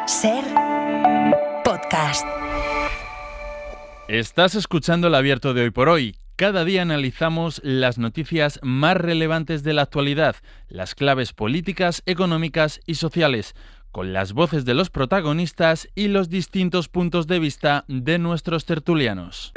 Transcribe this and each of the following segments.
SER Podcast. Estás escuchando el abierto de Hoy por Hoy. Cada día analizamos las noticias más relevantes de la actualidad, las claves políticas, económicas y sociales, con las voces de los protagonistas y los distintos puntos de vista de nuestros tertulianos.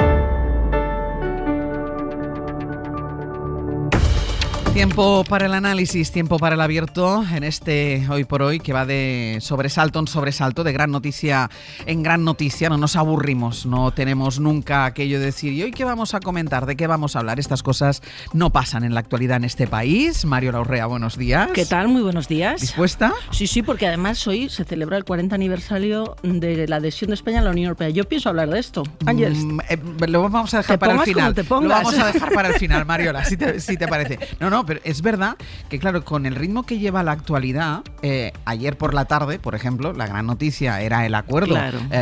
Tiempo para el análisis, tiempo para el abierto en este Hoy por Hoy que va de sobresalto en sobresalto, de gran noticia en gran noticia. No nos aburrimos, no tenemos nunca aquello de decir ¿y hoy qué vamos a comentar? ¿De qué vamos a hablar? Estas cosas no pasan en la actualidad en este país. Mario Laurrea, buenos días. ¿Qué tal? Muy buenos días. ¿Dispuesta? Sí, porque además hoy se celebra el 40 aniversario de la adhesión de España a la Unión Europea. Yo pienso hablar de esto. Ángel. Lo vamos a dejar para el final. Te pongas. Lo vamos a dejar para el final, Mariola, si te parece. No, pero es verdad que, claro, con el ritmo que lleva la actualidad, ayer por la tarde, por ejemplo, la gran noticia era el acuerdo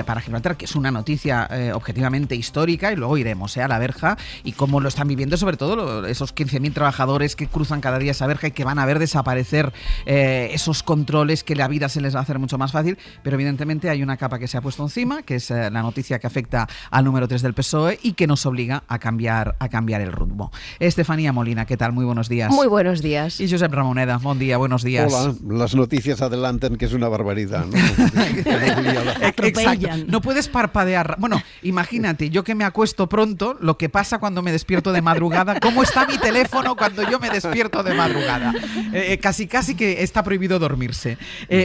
para Gibraltar, que es una noticia objetivamente histórica, y luego iremos a la verja y cómo lo están viviendo, sobre todo esos 15.000 trabajadores que cruzan cada día esa verja y que van a ver desaparecer esos controles, que la vida se les va a hacer mucho más fácil, pero evidentemente hay una capa que se ha puesto encima, que es la noticia que afecta al número 3 del PSOE y que nos obliga a cambiar el rumbo. Estefanía Molina, ¿qué tal? Muy buenos días. Muy buenos días. Y Josep Ramoneda, buen día, buenos días. Hola, las noticias adelantan que es una barbaridad, ¿no? Exacto. No puedes parpadear. Bueno, imagínate, yo que me acuesto pronto, lo que pasa cuando me despierto de madrugada, cómo está mi teléfono cuando yo me despierto de madrugada. Casi que está prohibido dormirse.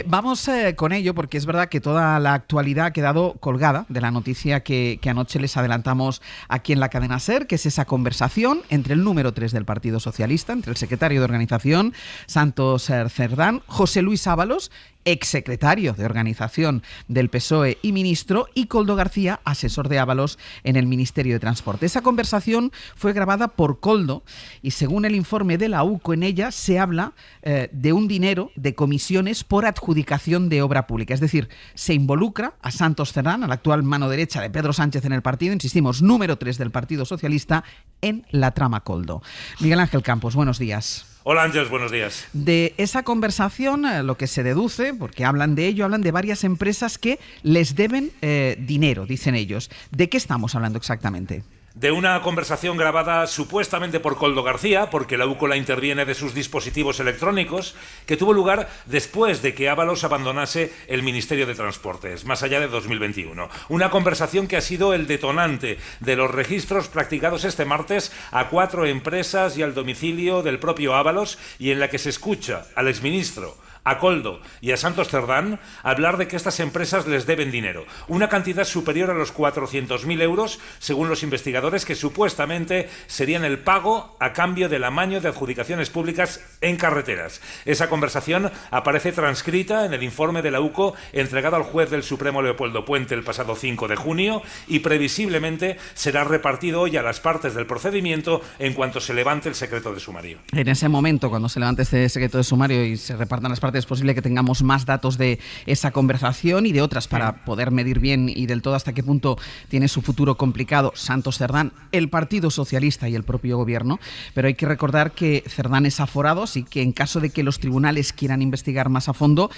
Vamos con ello, porque es verdad que toda la actualidad ha quedado colgada de la noticia que anoche les adelantamos aquí en la cadena SER, que es esa conversación entre el número 3 del Partido Socialista, entre el secretario de Organización, Santos Cerdán, José Luis Ábalos, exsecretario de Organización del PSOE y ministro, y Koldo García, asesor de Ábalos en el Ministerio de Transporte. Esa conversación fue grabada por Koldo y, según el informe de la UCO, en ella se habla de un dinero de comisiones por adjudicación de obra pública. Es decir, se involucra a Santos Cerdán, a la actual mano derecha de Pedro Sánchez en el partido, insistimos, número 3 del Partido Socialista, en la trama Koldo. Miguel Ángel Campos, buenos días. Hola Ángeles, buenos días. De esa conversación, lo que se deduce, porque hablan de ello, hablan de varias empresas que les deben dinero, dicen ellos. ¿De qué estamos hablando exactamente? De una conversación grabada supuestamente por Koldo García, porque la UCO la interviene de sus dispositivos electrónicos, que tuvo lugar después de que Ábalos abandonase el Ministerio de Transportes, más allá de 2021. Una conversación que ha sido el detonante de los registros practicados este martes a 4 empresas y al domicilio del propio Ábalos, y en la que se escucha al exministro, a Koldo y a Santos Cerdán hablar de que estas empresas les deben dinero, una cantidad superior a los 400.000 euros, según los investigadores, que supuestamente serían el pago a cambio del amaño de adjudicaciones públicas en carreteras. Esa conversación aparece transcrita en el informe de la UCO entregado al juez del Supremo Leopoldo Puente el pasado 5 de junio y previsiblemente será repartido hoy a las partes del procedimiento en cuanto se levante el secreto de sumario. En ese momento, cuando se levante este secreto de sumario y se repartan las partes, es posible que tengamos más datos de esa conversación y de otras para poder medir bien y del todo hasta qué punto tiene su futuro complicado Santos Cerdán, el Partido Socialista y el propio gobierno. Pero hay que recordar que Cerdán es aforado, así que en caso de que los tribunales quieran investigar más a fondo,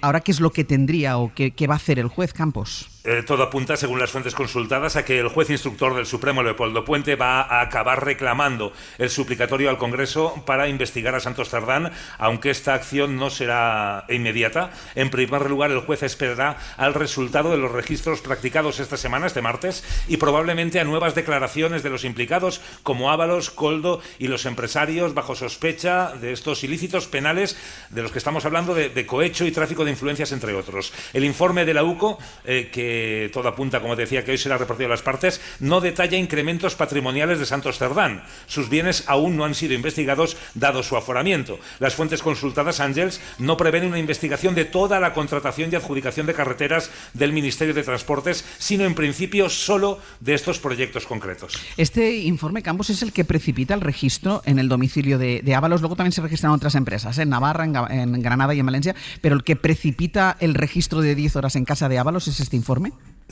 ¿ahora qué es lo que tendría o qué va a hacer el juez, Campos? Todo apunta, según las fuentes consultadas, a que el juez instructor del Supremo, Leopoldo Puente, va a acabar reclamando el suplicatorio al Congreso para investigar a Santos Cerdán, aunque esta acción no será inmediata. En primer lugar, el juez esperará al resultado de los registros practicados esta semana, este martes, y probablemente a nuevas declaraciones de los implicados, como Ábalos, Koldo y los empresarios bajo sospecha de estos ilícitos penales de los que estamos hablando, de cohecho y tráfico de influencias, entre otros. El informe de la UCO, que todo apunta, como decía, que hoy será repartido a las partes, no detalla incrementos patrimoniales de Santos Cerdán. Sus bienes aún no han sido investigados, dado su aforamiento. Las fuentes consultadas, Ángels, no prevén una investigación de toda la contratación y adjudicación de carreteras del Ministerio de Transportes, sino en principio solo de estos proyectos concretos. Este informe, Campos, es el que precipita el registro en el domicilio de Ábalos. Luego también se registran otras empresas, en Navarra, en Granada y en Valencia, pero el que precipita el registro de 10 horas en casa de Ábalos es este informe.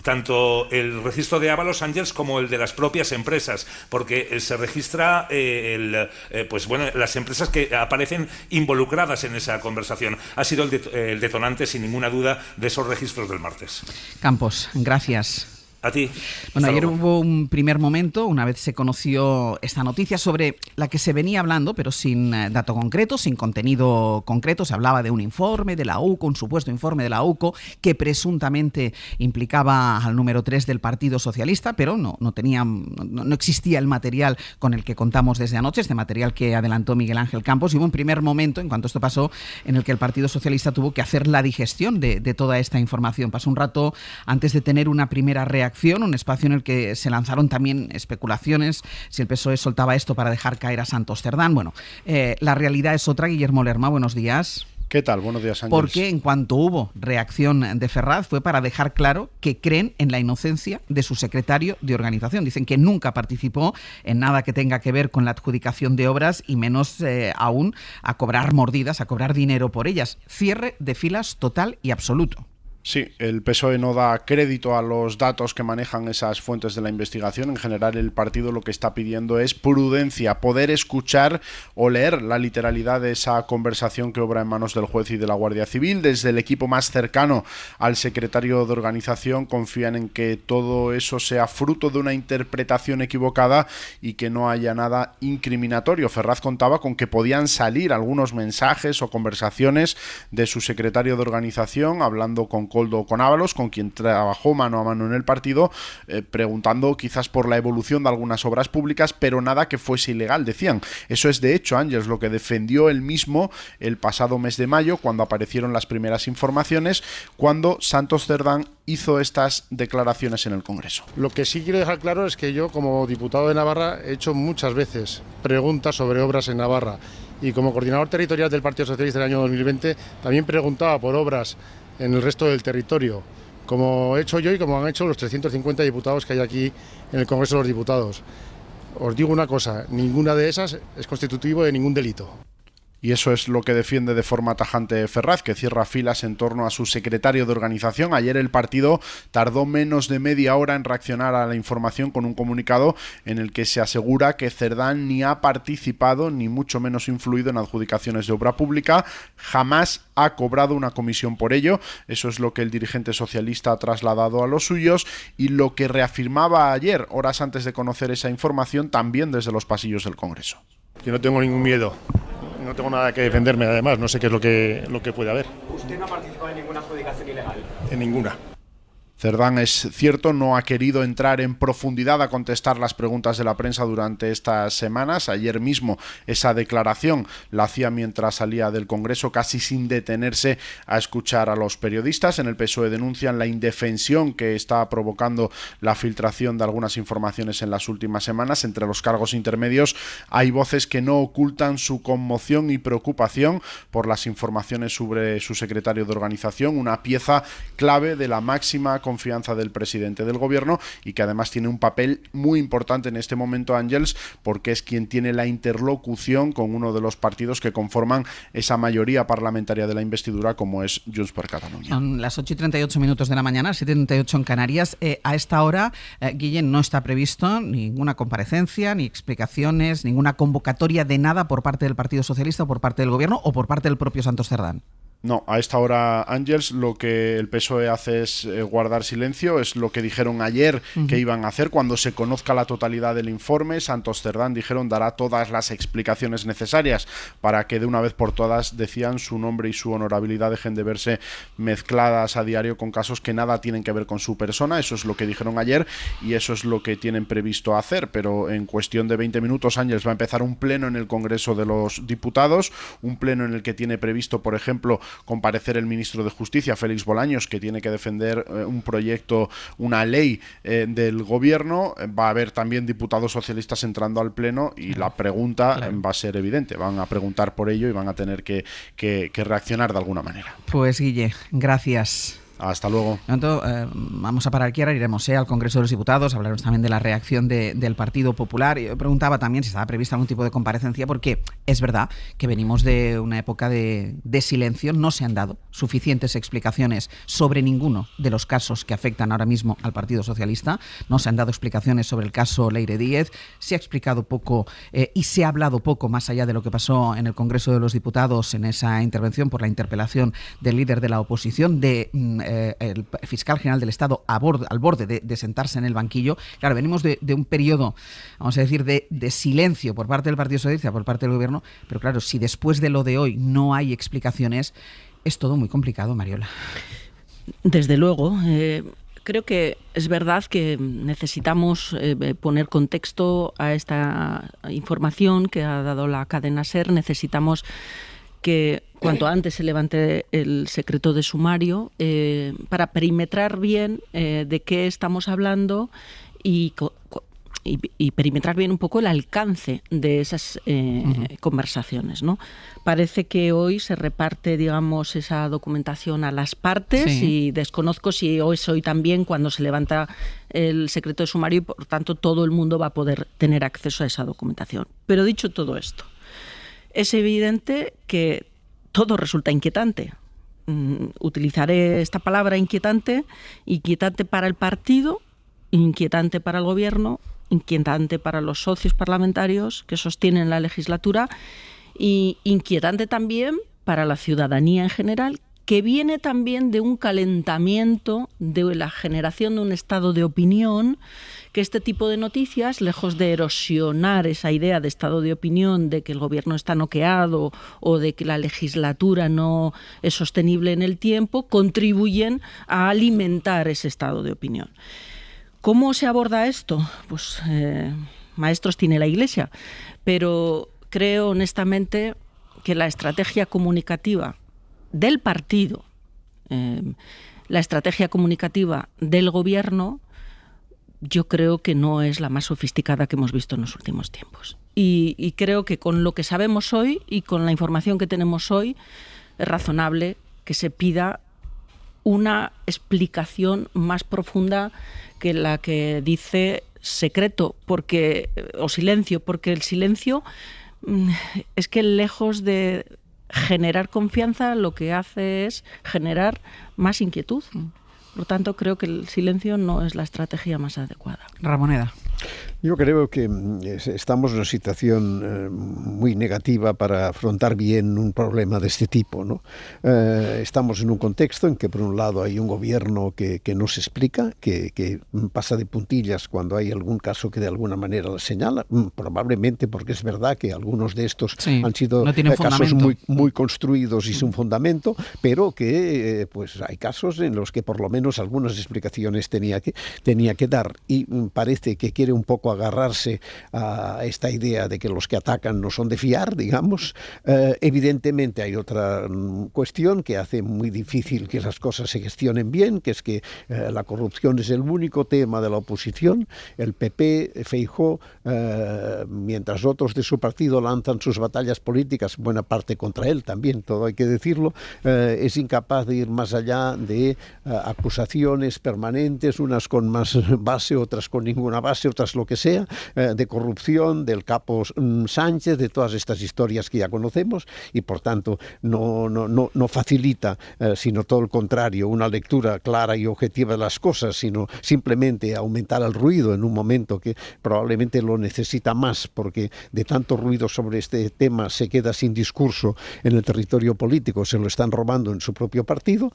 tanto el registro de Ábalos, Ángels, como el de las propias empresas, porque se registra las empresas que aparecen involucradas en esa conversación. Ha sido el detonante, sin ninguna duda, de esos registros del martes. Campos, gracias. A ti. Bueno, ayer hubo un primer momento, una vez se conoció esta noticia, sobre la que se venía hablando, pero sin dato concreto, sin contenido concreto. Se hablaba de un informe de la UCO, un supuesto informe de la UCO, que presuntamente implicaba al número 3 del Partido Socialista, pero no existía el material con el que contamos desde anoche, este material que adelantó Miguel Ángel Campos. Y hubo un primer momento, en cuanto esto pasó, en el que el Partido Socialista tuvo que hacer la digestión de toda esta información. Pasó un rato antes de tener una primera reacción, un espacio en el que se lanzaron también especulaciones si el PSOE soltaba esto para dejar caer a Santos Cerdán. Bueno, la realidad es otra. Guillermo Lerma, buenos días. ¿Qué tal? Buenos días, Ángels. Porque en cuanto hubo reacción de Ferraz fue para dejar claro que creen en la inocencia de su secretario de organización. Dicen que nunca participó en nada que tenga que ver con la adjudicación de obras y menos aún a cobrar mordidas, a cobrar dinero por ellas. Cierre de filas total y absoluto. Sí, el PSOE no da crédito a los datos que manejan esas fuentes de la investigación. En general, el partido lo que está pidiendo es prudencia, poder escuchar o leer la literalidad de esa conversación que obra en manos del juez y de la Guardia Civil. Desde el equipo más cercano al secretario de organización confían en que todo eso sea fruto de una interpretación equivocada y que no haya nada incriminatorio. Ferraz contaba con que podían salir algunos mensajes o conversaciones de su secretario de organización hablando con Koldo, con Ábalos, con quien trabajó mano a mano en el partido, preguntando quizás por la evolución de algunas obras públicas, pero nada que fuese ilegal, decían. Eso es de hecho, Ángels, lo que defendió él mismo el pasado mes de mayo, cuando aparecieron las primeras informaciones, cuando Santos Cerdán hizo estas declaraciones en el Congreso. Lo que sí quiero dejar claro es que yo, como diputado de Navarra, he hecho muchas veces preguntas sobre obras en Navarra, y como coordinador territorial del Partido Socialista del año 2020 también preguntaba por obras en el resto del territorio, como he hecho yo y como han hecho los 350 diputados que hay aquí en el Congreso de los Diputados. Os digo una cosa, ninguna de esas es constitutivo de ningún delito. Y eso es lo que defiende de forma tajante Ferraz, que cierra filas en torno a su secretario de organización. Ayer el partido tardó menos de media hora en reaccionar a la información con un comunicado en el que se asegura que Cerdán ni ha participado ni mucho menos influido en adjudicaciones de obra pública, jamás ha cobrado una comisión por ello. Eso es lo que el dirigente socialista ha trasladado a los suyos y lo que reafirmaba ayer, horas antes de conocer esa información, también desde los pasillos del Congreso. Yo no tengo ningún miedo. No tengo nada que defenderme, además, no sé qué es lo que puede haber. ¿Usted no ha participado en ninguna adjudicación ilegal? En ninguna. Cerdán, es cierto, no ha querido entrar en profundidad a contestar las preguntas de la prensa durante estas semanas. Ayer mismo esa declaración la hacía mientras salía del Congreso, casi sin detenerse a escuchar a los periodistas. En el PSOE denuncian la indefensión que está provocando la filtración de algunas informaciones en las últimas semanas. Entre los cargos intermedios hay voces que no ocultan su conmoción y preocupación por las informaciones sobre su secretario de organización, una pieza clave de la máxima confianza del presidente del gobierno y que además tiene un papel muy importante en este momento, Ángels, porque es quien tiene la interlocución con uno de los partidos que conforman esa mayoría parlamentaria de la investidura, como es Junts per Catalunya. Son las 8:38 de la mañana, 7:38 en Canarias. A esta hora, Guillén, no está previsto ninguna comparecencia, ni explicaciones, ninguna convocatoria de nada por parte del Partido Socialista o por parte del gobierno o por parte del propio Santos Cerdán. No, a esta hora, Ángels, lo que el PSOE hace es guardar silencio. Es lo que dijeron ayer que iban a hacer cuando se conozca la totalidad del informe. Santos Cerdán, dijeron, dará todas las explicaciones necesarias para que de una vez por todas, decían, su nombre y su honorabilidad dejen de verse mezcladas a diario con casos que nada tienen que ver con su persona. Eso es lo que dijeron ayer y eso es lo que tienen previsto hacer. Pero en cuestión de 20 minutos, Ángels, va a empezar un pleno en el Congreso de los Diputados, un pleno en el que tiene previsto, por ejemplo, comparecer el ministro de Justicia, Félix Bolaños, que tiene que defender un proyecto, una ley del gobierno. Va a haber también diputados socialistas entrando al pleno y la pregunta va a ser evidente. Van a preguntar por ello y van a tener que reaccionar de alguna manera. Pues Guille, gracias. Hasta luego. Vamos a parar aquí, ahora iremos al Congreso de los Diputados, hablaremos también de la reacción del Partido Popular. Yo preguntaba también si estaba prevista algún tipo de comparecencia, porque es verdad que venimos de una época de silencio, no se han dado suficientes explicaciones sobre ninguno de los casos que afectan ahora mismo al Partido Socialista, no se han dado explicaciones sobre el caso Leire Díez, se ha explicado poco y se ha hablado poco más allá de lo que pasó en el Congreso de los Diputados en esa intervención por la interpelación del líder de la oposición, el fiscal general del Estado al borde de sentarse en el banquillo. Claro, venimos de un periodo, vamos a decir, de silencio por parte del Partido Socialista, por parte del Gobierno, pero claro, si después de lo de hoy no hay explicaciones, es todo muy complicado, Mariola. Desde luego. Creo que es verdad que necesitamos poner contexto a esta información que ha dado la cadena SER. Necesitamos que cuanto antes se levante el secreto de sumario para perimetrar bien de qué estamos hablando y perimetrar bien un poco el alcance de esas conversaciones, ¿no? Parece que hoy se reparte, digamos, esa documentación a las partes y desconozco si es hoy también cuando se levanta el secreto de sumario y por tanto todo el mundo va a poder tener acceso a esa documentación. Pero dicho todo esto, es evidente que todo resulta inquietante. Utilizaré esta palabra inquietante para el partido, inquietante para el Gobierno, inquietante para los socios parlamentarios que sostienen la legislatura y inquietante también para la ciudadanía en general, que viene también de un calentamiento, de la generación de un estado de opinión, que este tipo de noticias, lejos de erosionar esa idea de estado de opinión, de que el Gobierno está noqueado o de que la legislatura no es sostenible en el tiempo, contribuyen a alimentar ese estado de opinión. ¿Cómo se aborda esto? Pues maestros tiene la Iglesia, pero creo honestamente que la estrategia comunicativa del partido, la estrategia comunicativa del Gobierno, yo creo que no es la más sofisticada que hemos visto en los últimos tiempos. Y creo que con lo que sabemos hoy y con la información que tenemos hoy, es razonable que se pida una explicación más profunda que la que dice secreto o silencio, porque el silencio es que lejos de generar confianza lo que hace es generar más inquietud. Por lo tanto, creo que el silencio no es la estrategia más adecuada. Ramoneda. Yo creo que estamos en una situación muy negativa para afrontar bien un problema de este tipo, ¿no? Estamos en un contexto en que, por un lado, hay un gobierno que no se explica, que pasa de puntillas cuando hay algún caso que de alguna manera lo señala, probablemente porque es verdad que algunos de estos han sido casos muy construidos y sin fundamento, pero que pues hay casos en los que por lo menos algunas explicaciones tenía que dar, y parece que quiere un poco agarrarse a esta idea de que los que atacan no son de fiar, digamos. Evidentemente hay otra cuestión que hace muy difícil que las cosas se gestionen bien, que es que la corrupción es el único tema de la oposición. El PP, Feijóo, mientras otros de su partido lanzan sus batallas políticas, buena parte contra él también, todo hay que decirlo, es incapaz de ir más allá de acusaciones permanentes, unas con más base, otras con ninguna base, otras lo que sea, de corrupción, del capo Sánchez, de todas estas historias que ya conocemos, y por tanto no facilita, sino todo el contrario, una lectura clara y objetiva de las cosas, sino simplemente aumentar el ruido en un momento que probablemente lo necesita más, porque de tanto ruido sobre este tema se queda sin discurso en el territorio político, se lo están robando en su propio partido.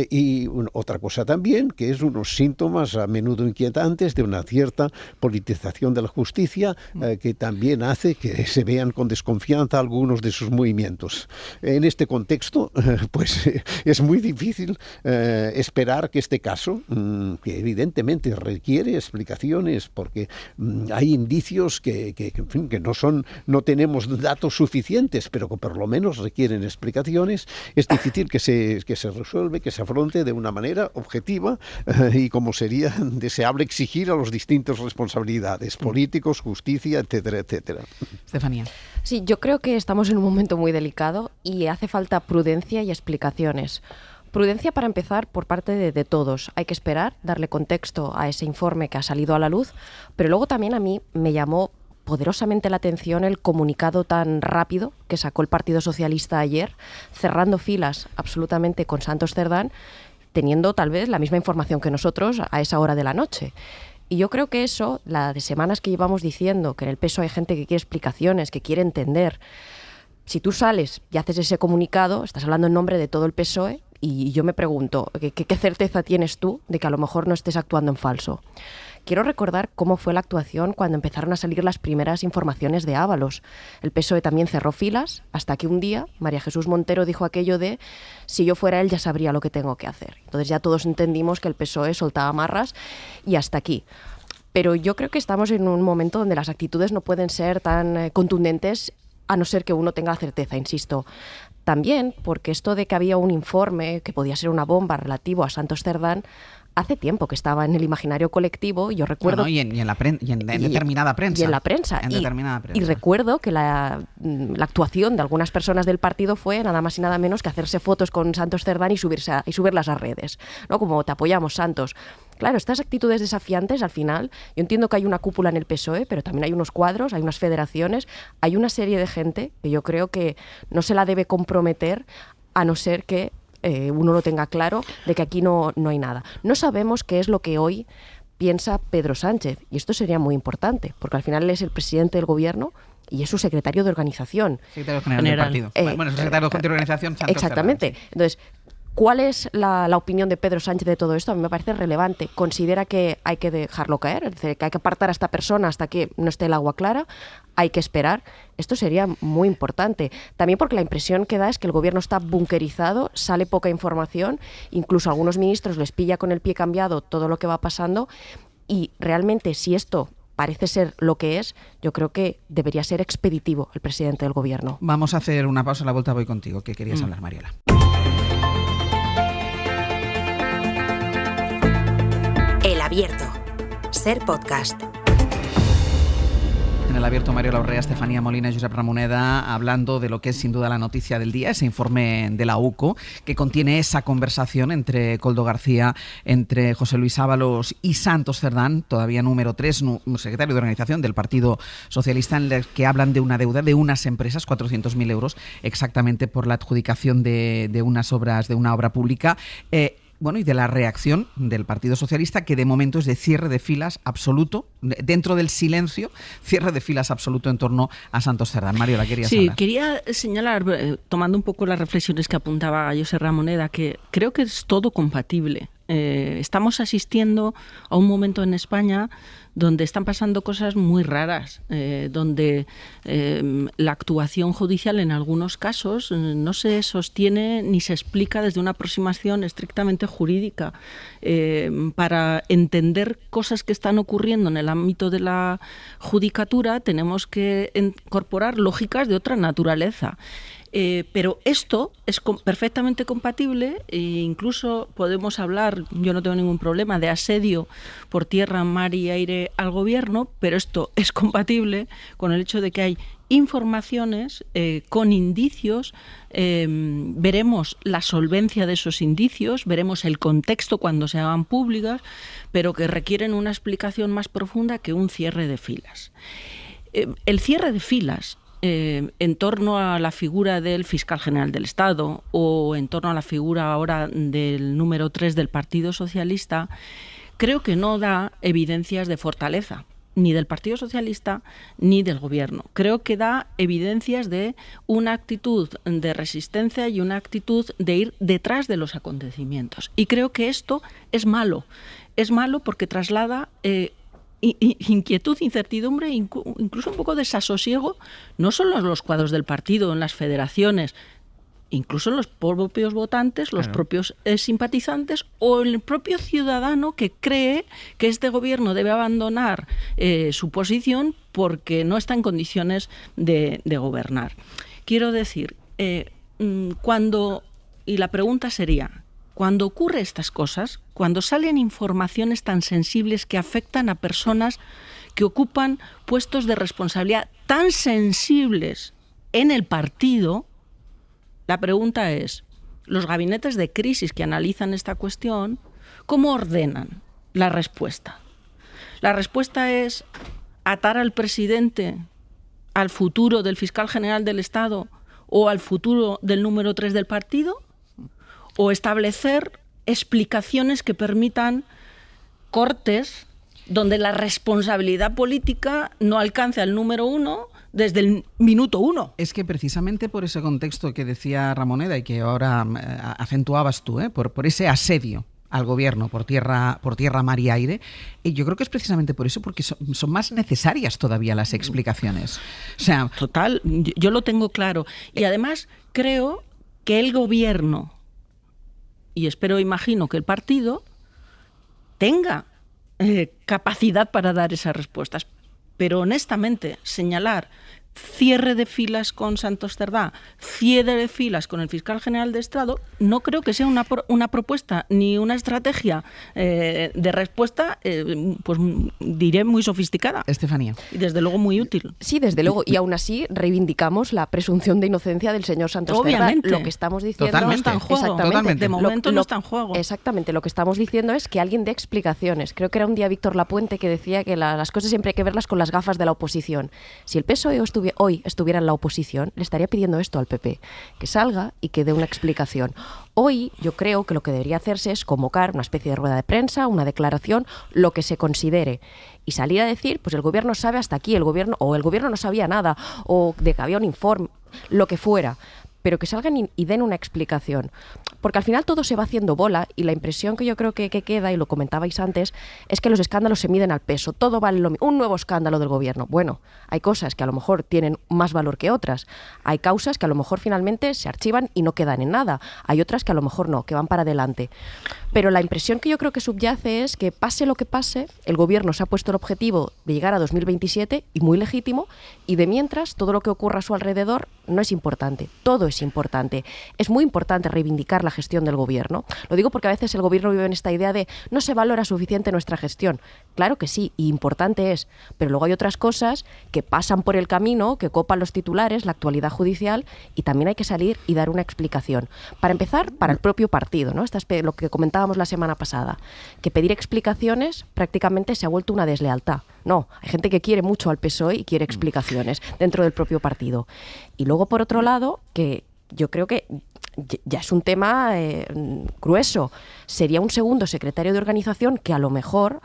Y otra cosa también, que es unos síntomas a menudo inquietantes de una cierta politización de la justicia, que también hace que se vean con desconfianza algunos de sus movimientos. En este contexto, pues es muy difícil esperar que este caso, que evidentemente requiere explicaciones, porque hay indicios que no tenemos datos suficientes, pero que por lo menos requieren explicaciones, es difícil que se resuelva, que se afronte de una manera objetiva y como sería deseable exigir a los distintos responsabilidades, políticos, justicia, etcétera, etcétera. Estefanía. Sí, yo creo que estamos en un momento muy delicado y hace falta prudencia y explicaciones. Prudencia para empezar por parte de todos. Hay que esperar, darle contexto a ese informe que ha salido a la luz, pero luego también a mí me llamó poderosamente la atención el comunicado tan rápido que sacó el Partido Socialista ayer, cerrando filas absolutamente con Santos Cerdán, teniendo tal vez la misma información que nosotros a esa hora de la noche. Y yo creo que eso, la de semanas que llevamos diciendo que en el PSOE hay gente que quiere explicaciones, que quiere entender, si tú sales y haces ese comunicado, estás hablando en nombre de todo el PSOE, y yo me pregunto, ¿qué certeza tienes tú de que a lo mejor no estés actuando en falso? Quiero recordar cómo fue la actuación cuando empezaron a salir las primeras informaciones de Ábalos. El PSOE también cerró filas hasta que un día María Jesús Montero dijo aquello de si yo fuera él ya sabría lo que tengo que hacer. Entonces ya todos entendimos que el PSOE soltaba amarras y hasta aquí. Pero yo creo que estamos en un momento donde las actitudes no pueden ser tan contundentes a no ser que uno tenga la certeza, insisto. También porque esto de que había un informe que podía ser una bomba relativo a Santos Cerdán hace tiempo que estaba en el imaginario colectivo. Yo recuerdo y en determinada prensa. Y en la prensa. Y recuerdo que la actuación de algunas personas del partido fue nada más y nada menos que hacerse fotos con Santos Cerdán y subirlas a redes, ¿no? Como te apoyamos, Santos. Claro, estas actitudes desafiantes, al final, yo entiendo que hay una cúpula en el PSOE, pero también hay unos cuadros, hay unas federaciones, hay una serie de gente que yo creo que no se la debe comprometer a no ser que uno lo tenga claro de que aquí no hay nada. No sabemos qué es lo que hoy piensa Pedro Sánchez, y esto sería muy importante, porque al final él es el presidente del gobierno y es su secretario de organización. Secretario general del partido. Bueno, es el secretario de organización. Santos exactamente. Cerdán, sí. Entonces, ¿cuál es la opinión de Pedro Sánchez de todo esto? A mí me parece relevante. ¿Considera que hay que dejarlo caer? Es decir, que hay que apartar a esta persona hasta que no esté el agua clara. Hay que esperar. Esto sería muy importante. También porque la impresión que da es que el gobierno está bunkerizado, sale poca información, incluso a algunos ministros les pilla con el pie cambiado todo lo que va pasando, y realmente si esto parece ser lo que es, yo creo que debería ser expeditivo el presidente del gobierno. Vamos a hacer una pausa, a la vuelta voy contigo. ¿Qué querías hablar, Mariola? El Abierto. Ser podcast. En El Abierto, Mariola Urrea, Estefanía Molina y Josep Ramoneda hablando de lo que es sin duda la noticia del día, ese informe de la UCO que contiene esa conversación entre Koldo García, entre José Luis Ábalos y Santos Cerdán, todavía número 3, secretario de organización del Partido Socialista, en el que hablan de una deuda de unas empresas, 400.000 euros, exactamente por la adjudicación de unas obras, de una obra pública. Bueno, y de la reacción del Partido Socialista, que de momento es de cierre de filas absoluto, dentro del silencio, cierre de filas absoluto en torno a Santos Cerdán. Mario, ¿la querías hablar? Sí, quería señalar, tomando un poco las reflexiones que apuntaba Josep Ramoneda, que creo que es todo compatible. Estamos asistiendo a un momento en España donde están pasando cosas muy raras, donde la actuación judicial en algunos casos no se sostiene ni se explica desde una aproximación estrictamente jurídica. Para entender cosas que están ocurriendo en el ámbito de la judicatura tenemos que incorporar lógicas de otra naturaleza. Pero esto es perfectamente compatible e incluso podemos hablar, yo no tengo ningún problema, de asedio por tierra, mar y aire al gobierno, pero esto es compatible con el hecho de que hay informaciones con indicios, veremos la solvencia de esos indicios, veremos el contexto cuando se hagan públicas, pero que requieren una explicación más profunda que un cierre de filas. El cierre de filas en torno a la figura del fiscal general del Estado o en torno a la figura ahora del número 3 del Partido Socialista, creo que no da evidencias de fortaleza, ni del Partido Socialista ni del Gobierno. Creo que da evidencias de una actitud de resistencia y una actitud de ir detrás de los acontecimientos. Y creo que esto es malo. Es malo porque traslada inquietud, incertidumbre, incluso un poco desasosiego, no solo en los cuadros del partido, en las federaciones, incluso en los propios votantes, los propios simpatizantes o el propio ciudadano que cree que este gobierno debe abandonar su posición porque no está en condiciones de gobernar. Quiero decir, y la pregunta sería, cuando ocurre estas cosas, cuando salen informaciones tan sensibles que afectan a personas que ocupan puestos de responsabilidad tan sensibles en el partido, la pregunta es, los gabinetes de crisis que analizan esta cuestión, ¿cómo ordenan la respuesta? La respuesta es atar al presidente al futuro del fiscal general del Estado o al futuro del número 3 del partido, o establecer explicaciones que permitan cortes donde la responsabilidad política no alcance al número 1 desde el minuto 1. Es que precisamente por ese contexto que decía Ramoneda y que ahora acentuabas tú, por ese asedio al gobierno por tierra, mar y aire, y yo creo que es precisamente por eso, porque son más necesarias todavía las explicaciones. O sea, total, yo lo tengo claro. Y además creo que el gobierno, y imagino que el partido, tenga capacidad para dar esas respuestas. Pero honestamente, señalar cierre de filas con Santos Cerdá, cierre de filas con el fiscal general de Estado, no creo que sea una propuesta ni una estrategia de respuesta, pues diré muy sofisticada. Estefanía. Y desde luego muy útil. Sí, desde luego. Y aún así reivindicamos la presunción de inocencia del señor Santos Cerdá. Obviamente. Lo que estamos diciendo Totalmente. no está en juego. Totalmente. De momento no está en juego. Exactamente. Lo que estamos diciendo es que alguien dé explicaciones. Creo que era un día Víctor Lapuente que decía que las cosas siempre hay que verlas con las gafas de la oposición. Si el PSOE hoy estuviera en la oposición, le estaría pidiendo esto al PP, que salga y que dé una explicación. Hoy yo creo que lo que debería hacerse es convocar una especie de rueda de prensa, una declaración, lo que se considere, y salir a decir, pues el gobierno sabe hasta aquí, el gobierno no sabía nada, o de que había un informe, lo que fuera, pero que salgan y den una explicación. Porque al final todo se va haciendo bola, y la impresión que yo creo que queda, y lo comentabais antes, es que los escándalos se miden al peso. Todo vale lo mismo. Un nuevo escándalo del gobierno. Bueno, hay cosas que a lo mejor tienen más valor que otras. Hay causas que a lo mejor finalmente se archivan y no quedan en nada. Hay otras que a lo mejor no, que van para adelante. Pero la impresión que yo creo que subyace es que pase lo que pase, el gobierno se ha puesto el objetivo de llegar a 2027, y muy legítimo, y de mientras todo lo que ocurra a su alrededor no es importante. Todo es importante. Es muy importante reivindicar la gestión del gobierno. Lo digo porque a veces el gobierno vive en esta idea de no se valora suficiente nuestra gestión. Claro que sí, y importante es, pero luego hay otras cosas que pasan por el camino, que copan los titulares, la actualidad judicial, y también hay que salir y dar una explicación. Para empezar, para el propio partido, ¿no? Lo que comentábamos la semana pasada, que pedir explicaciones prácticamente se ha vuelto una deslealtad. No, hay gente que quiere mucho al PSOE y quiere explicaciones dentro del propio partido. Y luego, por otro lado, que yo creo que ya es un tema grueso. Sería un segundo secretario de organización que a lo mejor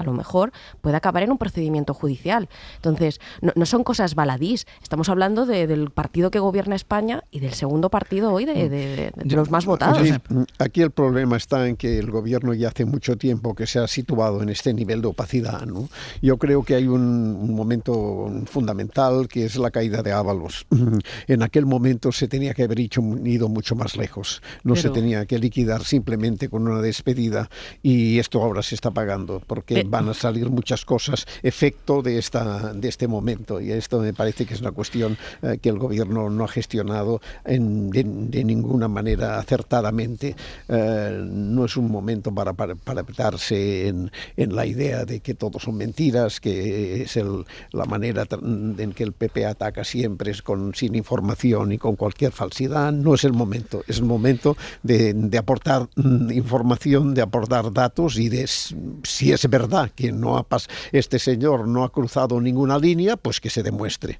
puede acabar en un procedimiento judicial. Entonces, no son cosas baladís. Estamos hablando del partido que gobierna España y del segundo partido hoy de los más votados. Sí, aquí el problema está en que el gobierno ya hace mucho tiempo que se ha situado en este nivel de opacidad, ¿no? Yo creo que hay un momento fundamental, que es la caída de Ábalos. En aquel momento se tenía que haber ido mucho más lejos. No se tenía que liquidar simplemente con una despedida, y esto ahora se está pagando porque van a salir muchas cosas efecto de este momento, y esto me parece que es una cuestión que el gobierno no ha gestionado de ninguna manera acertadamente. No es un momento para parapetarse en la idea de que todo son mentiras, que es la manera en que el PP ataca siempre es sin información y con cualquier falsidad. No es el momento, es el momento de aportar información, de aportar datos, y de si es verdad que este señor no ha cruzado ninguna línea, pues que se demuestre.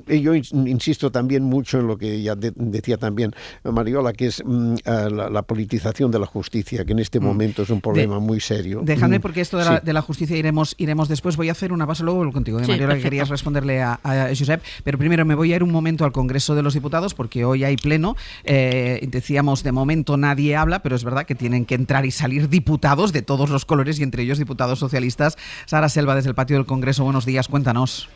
Yo insisto también mucho en lo que ya decía también Mariola, que es la politización de la justicia, que en este momento es un problema muy serio. Déjame, porque esto de la justicia iremos después. Voy a hacer una pausa, luego contigo, Mariola, perfecto, que querías responderle a Josep, pero primero me voy a ir un momento al Congreso de los Diputados, porque hoy hay pleno. Decíamos, de momento nadie habla, pero es verdad que tienen que entrar y salir diputados de todos los colores, y entre ellos diputados socialistas. Sara Selva, desde el patio del Congreso, buenos días, cuéntanos.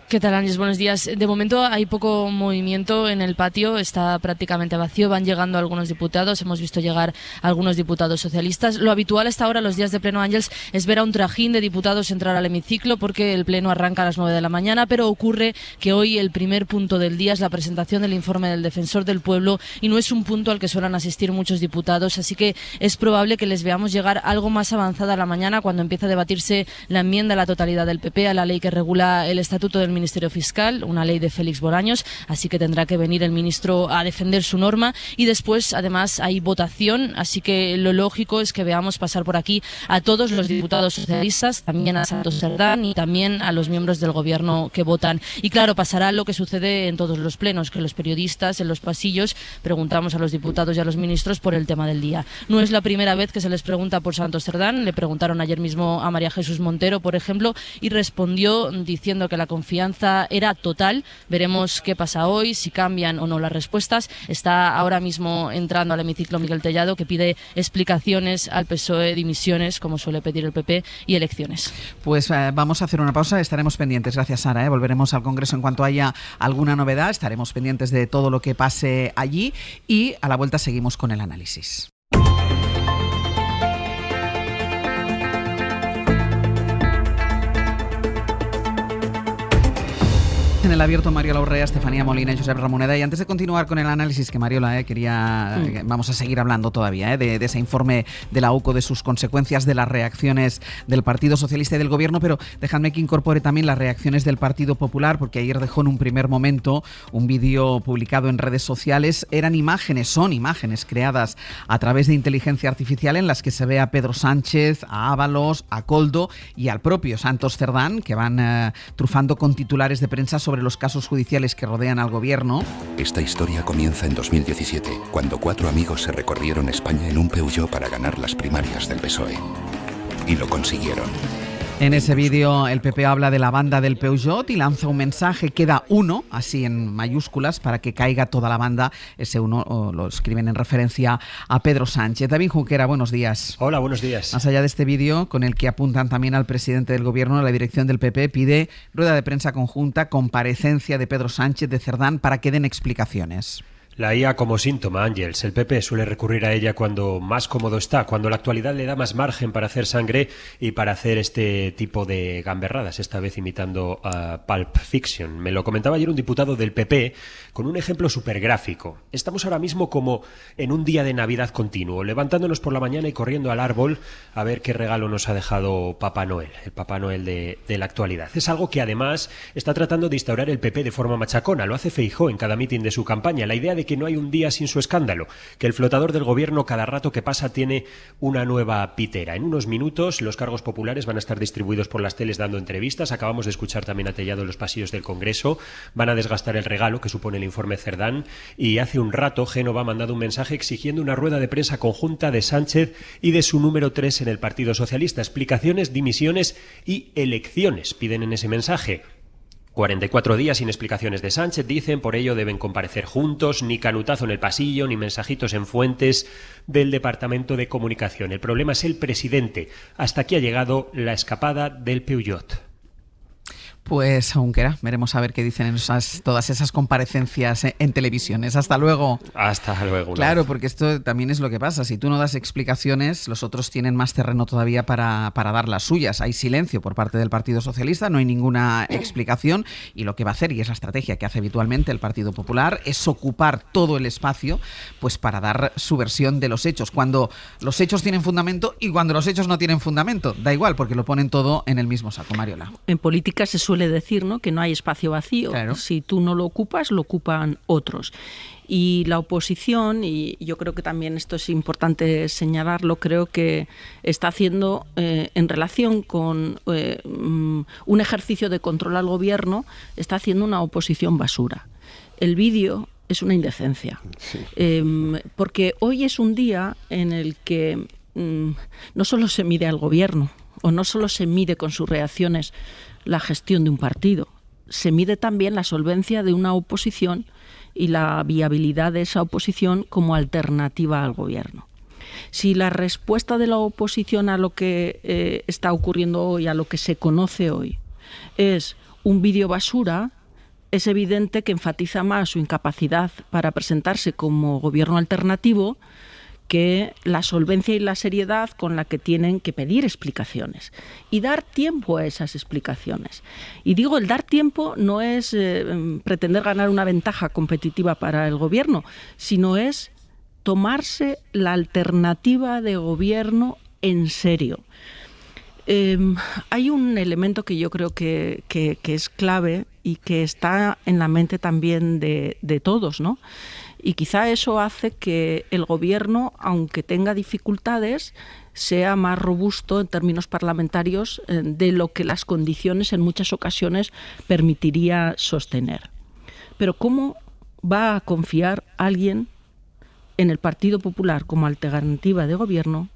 ¿Qué tal, Ángeles? Buenos días. De momento hay poco movimiento en el patio, está prácticamente vacío, van llegando algunos diputados, hemos visto llegar algunos diputados socialistas. Lo habitual hasta ahora, los días de pleno, Ángeles, es ver a un trajín de diputados entrar al hemiciclo, porque el pleno arranca a las 9 de la mañana, pero ocurre que hoy el primer punto del día es la presentación del informe del Defensor del Pueblo, y no es un punto al que suelen asistir muchos diputados, así que es probable que les veamos llegar algo más avanzada la mañana, cuando empieza a debatirse la enmienda a la totalidad del PP a la ley que regula el estatuto del Ministerio Ministerio Fiscal, una ley de Félix Bolaños, así que tendrá que venir el ministro a defender su norma y después, además, hay votación, así que lo lógico es que veamos pasar por aquí a todos los diputados socialistas, también a Santos Cerdán y también a los miembros del Gobierno que votan. Y claro, pasará lo que sucede en todos los plenos, que los periodistas en los pasillos preguntamos a los diputados y a los ministros por el tema del día. No es la primera vez que se les pregunta por Santos Cerdán, le preguntaron ayer mismo a María Jesús Montero, por ejemplo, y respondió diciendo que la confianza era total. Veremos qué pasa hoy, si cambian o no las respuestas. Está ahora mismo entrando al hemiciclo Miguel Tellado, que pide explicaciones al PSOE, dimisiones, como suele pedir el PP, y elecciones. Pues vamos a hacer una pausa, estaremos pendientes. Gracias, Sara. Volveremos al Congreso en cuanto haya alguna novedad, estaremos pendientes de todo lo que pase allí y a la vuelta seguimos con el análisis. En el abierto, Mariola Urrea, Estefanía Molina y Josep Ramoneda. Y antes de continuar con el análisis, que Mariola vamos a seguir hablando todavía de ese informe de la UCO, de sus consecuencias, de las reacciones del Partido Socialista y del Gobierno, pero dejadme que incorpore también las reacciones del Partido Popular, porque ayer dejó en un primer momento un vídeo publicado en redes sociales. Son imágenes creadas a través de inteligencia artificial en las que se ve a Pedro Sánchez, a Ábalos, a Koldo y al propio Santos Cerdán, que van trufando con titulares de prensa sobre los casos judiciales que rodean al Gobierno. Esta historia comienza en 2017, cuando 4 amigos se recorrieron España en un Peugeot para ganar las primarias del PSOE. Y lo consiguieron. En ese vídeo el PP habla de la banda del Peugeot y lanza un mensaje, queda uno, así en mayúsculas, para que caiga toda la banda. Ese uno lo escriben en referencia a Pedro Sánchez. David Junquera, buenos días. Hola, buenos días. Más allá de este vídeo, con el que apuntan también al presidente del Gobierno, la dirección del PP pide rueda de prensa conjunta, comparecencia de Pedro Sánchez, de Cerdán, para que den explicaciones. La IA como síntoma, Ángels. El PP suele recurrir a ella cuando más cómodo está, cuando la actualidad le da más margen para hacer sangre y para hacer este tipo de gamberradas, esta vez imitando a Pulp Fiction. Me lo comentaba ayer un diputado del PP con un ejemplo súper gráfico. Estamos ahora mismo como en un día de Navidad continuo, levantándonos por la mañana y corriendo al árbol a ver qué regalo nos ha dejado Papá Noel, el Papá Noel de la actualidad. Es algo que además está tratando de instaurar el PP de forma machacona. Lo hace Feijóo en cada mitin de su campaña. La idea de que no hay un día sin su escándalo, que el flotador del Gobierno cada rato que pasa tiene una nueva pitera. En unos minutos los cargos populares van a estar distribuidos por las teles dando entrevistas. Acabamos de escuchar también a Tellado en los pasillos del Congreso. Van a desgastar el regalo que supone el informe Cerdán y hace un rato Génova ha mandado un mensaje exigiendo una rueda de prensa conjunta de Sánchez y de su número 3 en el Partido Socialista. Explicaciones, dimisiones y elecciones piden en ese mensaje. 44 días sin explicaciones de Sánchez, dicen, por ello deben comparecer juntos, ni canutazo en el pasillo, ni mensajitos en fuentes del Departamento de Comunicación. El problema es el presidente. Hasta aquí ha llegado la escapada del Peugeot. Pues Junquera, veremos a ver qué dicen en todas esas comparecencias en televisiones. Hasta luego. Hasta luego. Claro, porque esto también es lo que pasa. Si tú no das explicaciones, los otros tienen más terreno todavía para dar las suyas. Hay silencio por parte del Partido Socialista, no hay ninguna explicación y lo que va a hacer, y es la estrategia que hace habitualmente el Partido Popular, es ocupar todo el espacio pues para dar su versión de los hechos. Cuando los hechos tienen fundamento y cuando los hechos no tienen fundamento. Da igual, porque lo ponen todo en el mismo saco, Mariola. En política se suele decir, ¿no?, que no hay espacio vacío. Claro. Si tú no lo ocupas, lo ocupan otros. Y la oposición, y yo creo que también esto es importante señalarlo, creo que está haciendo, en relación con un ejercicio de control al Gobierno, está haciendo una oposición basura. El vídeo es una indecencia. Sí. Porque hoy es un día en el que no solo se mide al Gobierno, o no solo se mide con sus reacciones la gestión de un partido, se mide también la solvencia de una oposición y la viabilidad de esa oposición como alternativa al Gobierno. Si la respuesta de la oposición a lo que está ocurriendo hoy, a lo que se conoce hoy, es un vídeo basura, es evidente que enfatiza más su incapacidad para presentarse como gobierno alternativo que la solvencia y la seriedad con la que tienen que pedir explicaciones y dar tiempo a esas explicaciones. Y digo, el dar tiempo no es pretender ganar una ventaja competitiva para el Gobierno, sino es tomarse la alternativa de Gobierno en serio. Hay un elemento que yo creo que es clave y que está en la mente también de todos, ¿no? Y quizá eso hace que el gobierno, aunque tenga dificultades, sea más robusto en términos parlamentarios de lo que las condiciones en muchas ocasiones permitiría sostener. Pero ¿cómo va a confiar alguien en el Partido Popular como alternativa de gobierno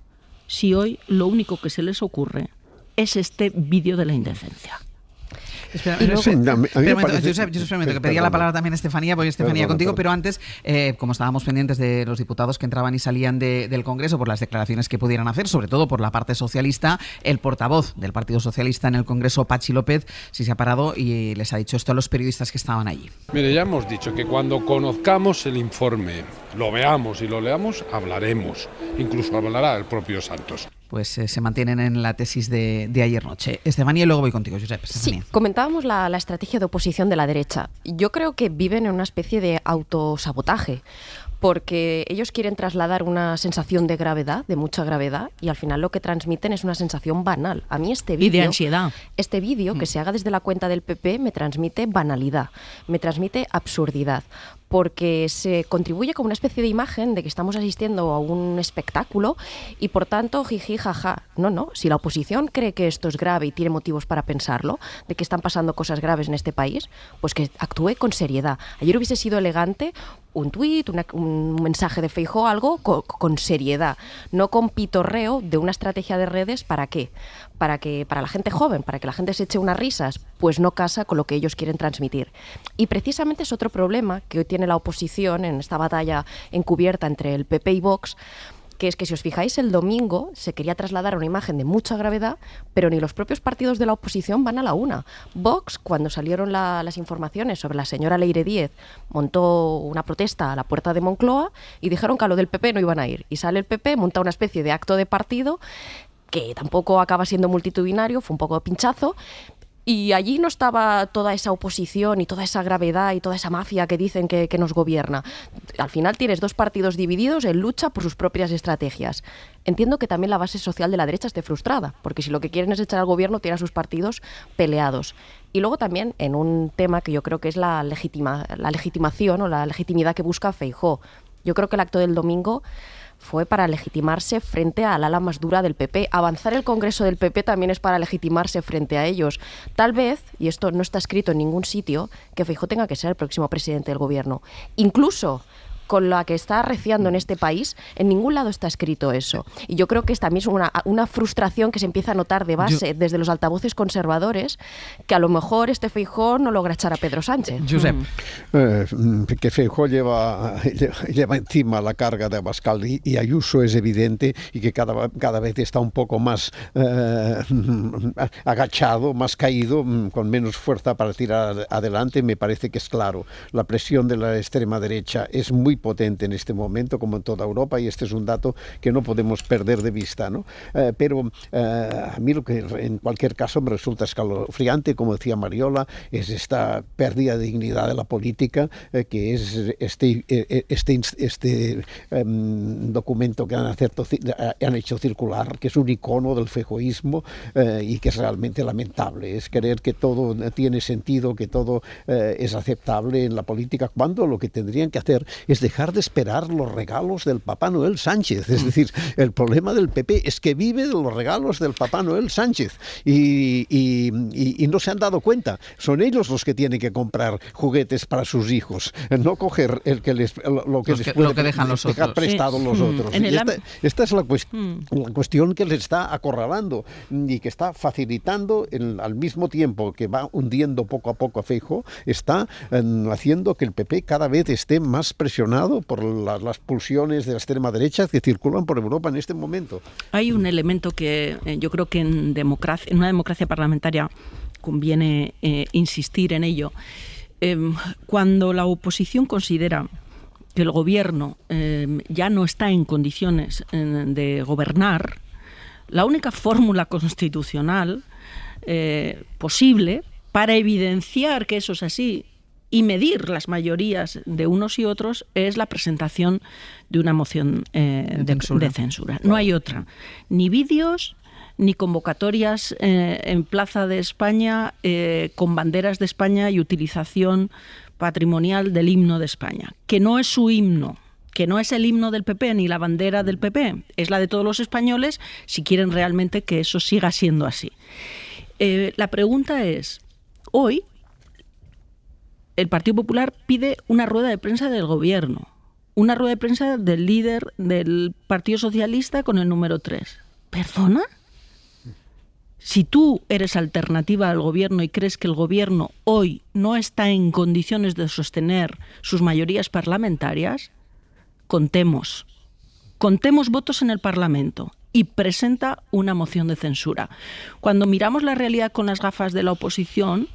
si hoy lo único que se les ocurre es este vídeo de la indecencia? Espera, que pedía la palabra también Estefanía, voy Estefanía contigo, pero antes, como estábamos pendientes de los diputados que entraban y salían del Congreso por las declaraciones que pudieran hacer, sobre todo por la parte socialista, el portavoz del Partido Socialista en el Congreso, Patxi López, sí se ha parado y les ha dicho esto a los periodistas que estaban allí. Mire, ya hemos dicho que cuando conozcamos el informe, lo veamos y lo leamos, hablaremos. Incluso hablará el propio Santos. Pues se mantienen en la tesis de ayer noche. Estefanía, y luego voy contigo, Josep. Sí, comentábamos la estrategia de oposición de la derecha. Yo creo que viven en una especie de autosabotaje, porque ellos quieren trasladar una sensación de gravedad, de mucha gravedad, y al final lo que transmiten es una sensación banal. A mí este vídeo... Y de ansiedad. Este vídeo, que se haga desde la cuenta del PP, me transmite banalidad, me transmite absurdidad, porque se contribuye como una especie de imagen de que estamos asistiendo a un espectáculo y por tanto jiji jaja. No, si la oposición cree que esto es grave y tiene motivos para pensarlo, de que están pasando cosas graves en este país, pues que actúe con seriedad. Ayer hubiese sido elegante un tuit, un mensaje de Feijóo, algo con seriedad, no con pitorreo de una estrategia de redes. ¿Para qué? Para la gente joven, para que la gente se eche unas risas, pues no casa con lo que ellos quieren transmitir. Y precisamente es otro problema que hoy tiene la oposición en esta batalla encubierta entre el PP y Vox, que es que si os fijáis el domingo se quería trasladar una imagen de mucha gravedad, pero ni los propios partidos de la oposición van a la una. Vox, cuando salieron las informaciones sobre la señora Leire Díez, montó una protesta a la puerta de Moncloa y dijeron que a lo del PP no iban a ir. Y sale el PP, monta una especie de acto de partido que tampoco acaba siendo multitudinario, fue un poco de pinchazo. Y allí no estaba toda esa oposición y toda esa gravedad y toda esa mafia que dicen que nos gobierna. Al final tienes dos partidos divididos en lucha por sus propias estrategias. Entiendo que también la base social de la derecha esté frustrada, porque si lo que quieren es echar al gobierno, tiene a sus partidos peleados. Y luego también en un tema que yo creo que es la legitimación o la legitimidad que busca Feijóo. Yo creo que el acto del domingo fue para legitimarse frente al ala más dura del PP. Avanzar el Congreso del PP también es para legitimarse frente a ellos. Tal vez, y esto no está escrito en ningún sitio, que Feijóo tenga que ser el próximo presidente del gobierno. Incluso con la que está arreciando en este país, en ningún lado está escrito eso. Y yo creo que es también una frustración que se empieza a notar de base desde los altavoces conservadores, que a lo mejor este Feijóo no logra echar a Pedro Sánchez. Josep. Que Feijóo lleva encima la carga de Abascal y Ayuso es evidente, y que cada vez está un poco más agachado, más caído, con menos fuerza para tirar adelante, me parece que es claro. La presión de la extrema derecha es muy potente en este momento, como en toda Europa, y este es un dato que no podemos perder de vista, ¿no? Pero a mí lo que en cualquier caso me resulta escalofriante, como decía Mariola, es esta pérdida de dignidad de la política, que es este documento que han hecho circular, que es un icono del feijóismo, y que es realmente lamentable. Es creer que todo tiene sentido, que todo es aceptable en la política, cuando lo que tendrían que hacer es dejar de esperar los regalos del Papá Noel Sánchez. Es decir, el problema del PP es que vive de los regalos del Papá Noel Sánchez y no se han dado cuenta. Son ellos los que tienen que comprar juguetes para sus hijos, no coger lo que dejan los otros, prestado los otros. Esta es la cuestión que les está acorralando y que está facilitando, al mismo tiempo que va hundiendo poco a poco a Feijóo, está haciendo que el PP cada vez esté más presionado por las pulsiones de la extrema derecha que circulan por Europa en este momento. Hay un elemento que yo creo que en una democracia parlamentaria conviene insistir en ello. Cuando la oposición considera que el gobierno ya no está en condiciones de gobernar, la única fórmula constitucional posible para evidenciar que eso es así y medir las mayorías de unos y otros es la presentación de una moción de censura. No hay otra. Ni vídeos, ni convocatorias en Plaza de España con banderas de España y utilización patrimonial del himno de España, que no es su himno, que no es el himno del PP ni la bandera del PP, es la de todos los españoles, si quieren realmente que eso siga siendo así. La pregunta es, hoy el Partido Popular pide una rueda de prensa del Gobierno, una rueda de prensa del líder del Partido Socialista con el número 3. ¿Perdona? Si tú eres alternativa al Gobierno y crees que el Gobierno hoy no está en condiciones de sostener sus mayorías parlamentarias, contemos votos en el Parlamento y presenta una moción de censura. Cuando miramos la realidad con las gafas de la oposición,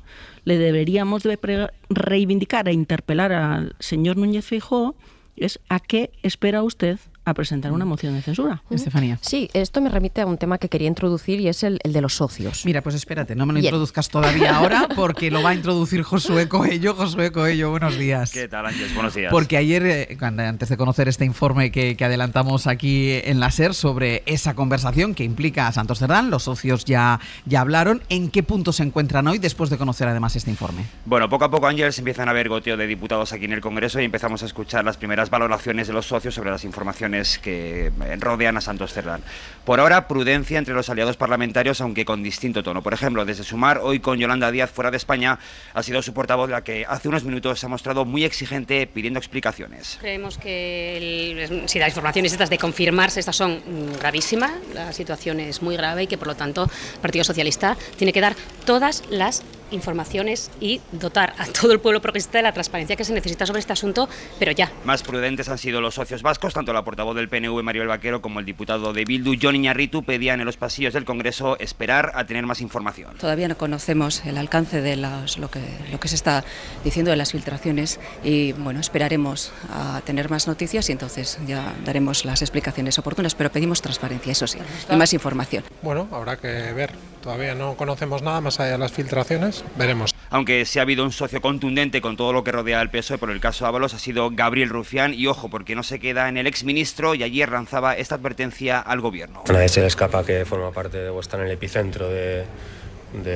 le deberíamos de reivindicar e interpelar al señor Núñez Feijóo es ¿a qué espera usted a presentar una moción de censura? Estefanía. Sí, esto me remite a un tema que quería introducir y es el de los socios. Mira, pues espérate, no me lo introduzcas todavía ahora porque lo va a introducir Josué Coello. Josué Coello, buenos días. ¿Qué tal, Ángeles? Buenos días. Porque ayer, antes de conocer este informe que adelantamos aquí en la SER sobre esa conversación que implica a Santos Cerdán, los socios ya hablaron. ¿En qué punto se encuentran hoy después de conocer además este informe? Bueno, poco a poco, Ángeles, empiezan a haber goteo de diputados aquí en el Congreso y empezamos a escuchar las primeras valoraciones de los socios sobre las informaciones que rodean a Santos Cerdán. Por ahora, prudencia entre los aliados parlamentarios, aunque con distinto tono. Por ejemplo, desde Sumar, hoy con Yolanda Díaz fuera de España, ha sido su portavoz la que hace unos minutos se ha mostrado muy exigente pidiendo explicaciones. Creemos que si las informaciones estas de confirmarse, estas son gravísimas, la situación es muy grave y que por lo tanto el Partido Socialista tiene que dar todas las informaciones y dotar a todo el pueblo progresista de la transparencia que se necesita sobre este asunto, pero ya. Más prudentes han sido los socios vascos, tanto la portavoz del PNV, Maribel Vaquero, como el diputado de Bildu, Jon Iñarritu, pedían en los pasillos del Congreso esperar a tener más información. Todavía no conocemos el alcance de lo que se está diciendo de las filtraciones y bueno, esperaremos a tener más noticias y entonces ya daremos las explicaciones oportunas, pero pedimos transparencia, eso sí, y más información. Bueno, habrá que ver, todavía no conocemos nada más allá de las filtraciones. Veremos. Aunque sí ha habido un socio contundente con todo lo que rodea al PSOE por el caso Ábalos, ha sido Gabriel Rufián, y ojo, porque no se queda en el exministro, y ayer lanzaba esta advertencia al gobierno. A nadie se le escapa que forma parte o está en el epicentro de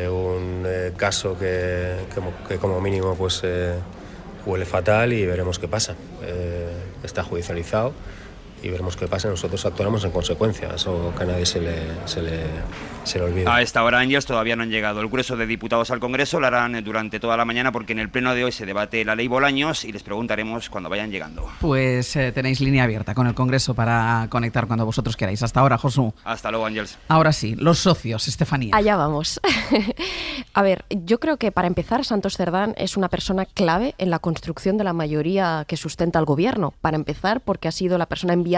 un caso que como mínimo pues huele fatal y veremos qué pasa. Está judicializado y veremos qué pasa. Nosotros actuaremos en consecuencia, eso que a nadie se le olvida. A esta hora, Ángeles, todavía no han llegado el grueso de diputados al Congreso, lo harán durante toda la mañana porque en el pleno de hoy se debate la ley Bolaños y les preguntaremos cuando vayan llegando. Pues tenéis línea abierta con el Congreso para conectar cuando vosotros queráis. Hasta ahora, Josu. Hasta luego, Ángeles. Ahora sí, los socios, Estefanía. Allá vamos. A ver, yo creo que para empezar Santos Cerdán es una persona clave en la construcción de la mayoría que sustenta al gobierno. Para empezar, porque ha sido la persona enviada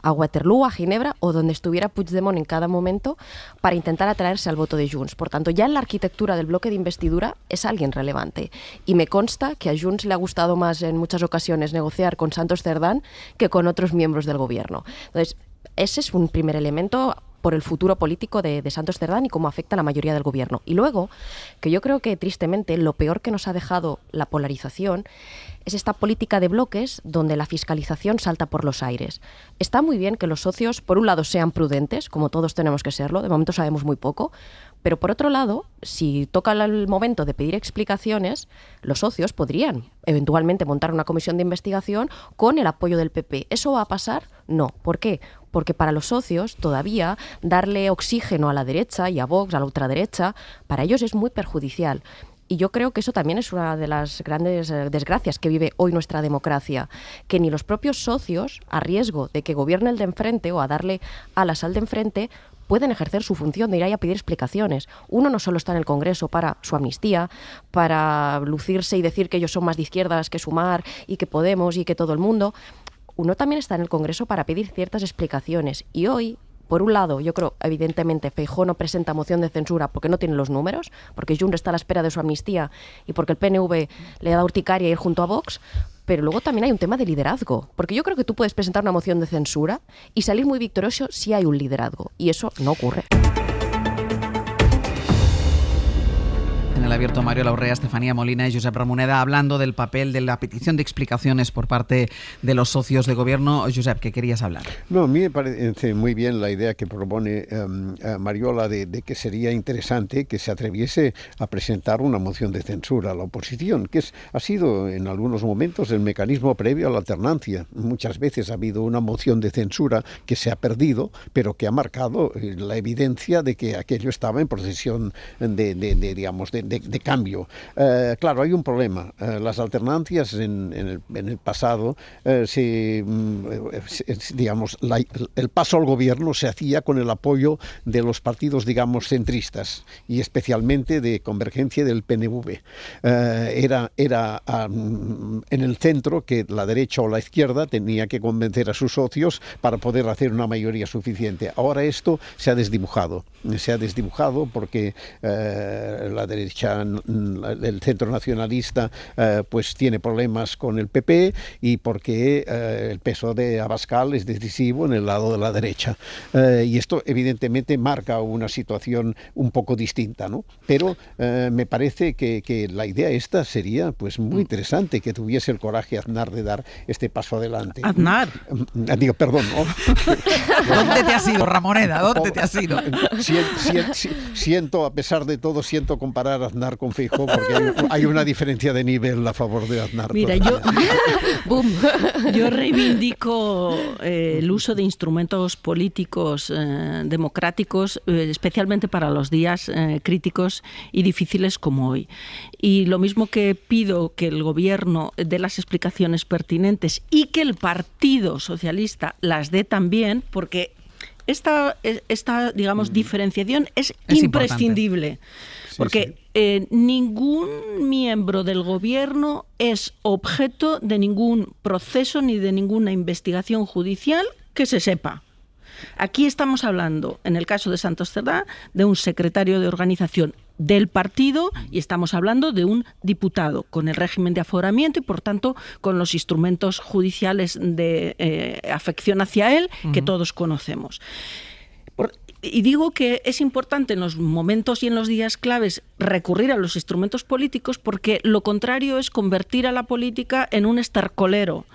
a Waterloo, a Ginebra o donde estuviera Puigdemont en cada momento para intentar atraerse al voto de Junts. Por tanto, ya en la arquitectura del bloque de investidura es alguien relevante. Y me consta que a Junts le ha gustado más en muchas ocasiones negociar con Santos Cerdán que con otros miembros del gobierno. Entonces, ese es un primer elemento por el futuro político de Santos Cerdán y cómo afecta a la mayoría del gobierno. Y luego, que yo creo que tristemente lo peor que nos ha dejado la polarización es esta política de bloques donde la fiscalización salta por los aires. Está muy bien que los socios, por un lado, sean prudentes, como todos tenemos que serlo, de momento sabemos muy poco, pero por otro lado, si toca el momento de pedir explicaciones, los socios podrían eventualmente montar una comisión de investigación con el apoyo del PP. ¿Eso va a pasar? No. ¿Por qué? Porque para los socios todavía darle oxígeno a la derecha y a Vox, a la ultraderecha, para ellos es muy perjudicial. Y yo creo que eso también es una de las grandes desgracias que vive hoy nuestra democracia, que ni los propios socios, a riesgo de que gobierne el de enfrente o a darle alas al de enfrente, pueden ejercer su función de ir ahí a pedir explicaciones. Uno no solo está en el Congreso para su amnistía, para lucirse y decir que ellos son más de izquierdas que Sumar y que Podemos y que todo el mundo. Uno también está en el Congreso para pedir ciertas explicaciones. Y hoy, por un lado, yo creo, evidentemente, Feijóo no presenta moción de censura porque no tiene los números, porque Junts está a la espera de su amnistía y porque el PNV le da urticaria ir junto a Vox. Pero luego también hay un tema de liderazgo, porque yo creo que tú puedes presentar una moción de censura y salir muy victorioso si hay un liderazgo, y eso no ocurre. en El Abierto, Mario Laurrea, Estefanía Molina y Josep Ramoneda, hablando del papel de la petición de explicaciones por parte de los socios de gobierno. Josep, ¿qué querías hablar? No, a mí me parece muy bien la idea que propone Mariola de que sería interesante que se atreviese a presentar una moción de censura a la oposición, que ha sido en algunos momentos el mecanismo previo a la alternancia. Muchas veces ha habido una moción de censura que se ha perdido, pero que ha marcado la evidencia de que aquello estaba en procesión de cambio. Claro, hay un problema. Las alternancias en el pasado, el paso al gobierno se hacía con el apoyo de los partidos, digamos, centristas y especialmente de Convergencia del PNV. Era en el centro que la derecha o la izquierda tenía que convencer a sus socios para poder hacer una mayoría suficiente. Ahora esto se ha desdibujado porque la derecha, el centro nacionalista, pues tiene problemas con el PP y porque el peso de Abascal es decisivo en el lado de la derecha. Y esto evidentemente marca una situación un poco distinta, ¿no? Pero me parece que la idea esta sería pues muy interesante, que tuviese el coraje Aznar de dar este paso adelante. ¿Aznar? Digo, perdón, ¿no? ¿Dónde te has ido, Ramoneda? ¿Dónde te has ido? Siento, a pesar de todo, comparar a Aznar con Feijóo porque hay una diferencia de nivel a favor de Aznar. Mira, yo reivindico el uso de instrumentos políticos democráticos, especialmente para los días críticos y difíciles como hoy. Y lo mismo que pido que el Gobierno dé las explicaciones pertinentes y que el Partido Socialista las dé también, porque esta digamos, diferenciación es imprescindible. Porque ningún miembro del Gobierno es objeto de ningún proceso ni de ninguna investigación judicial que se sepa. Aquí estamos hablando, en el caso de Santos Cerdá, de un secretario de organización del partido y estamos hablando de un diputado con el régimen de aforamiento y, por tanto, con los instrumentos judiciales de afección hacia él que todos conocemos. Y digo que es importante en los momentos y en los días claves recurrir a los instrumentos políticos porque lo contrario es convertir a la política en un estercolero.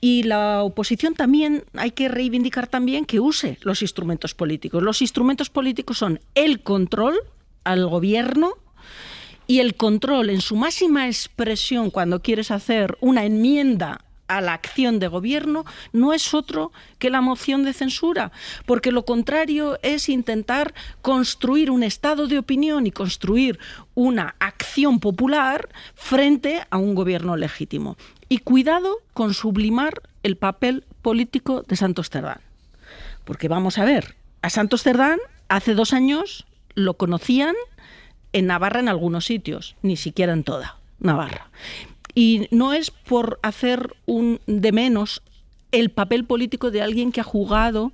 Y la oposición también hay que reivindicar también que use los instrumentos políticos. Los instrumentos políticos son el control al gobierno y el control en su máxima expresión cuando quieres hacer una enmienda a la acción de gobierno no es otro que la moción de censura, porque lo contrario es intentar construir un estado de opinión y construir una acción popular frente a un gobierno legítimo. Y cuidado con sublimar el papel político de Santos Cerdán, porque vamos a ver, a Santos Cerdán hace 2 años lo conocían en Navarra en algunos sitios, ni siquiera en toda Navarra. Y no es por hacer de menos el papel político de alguien que ha jugado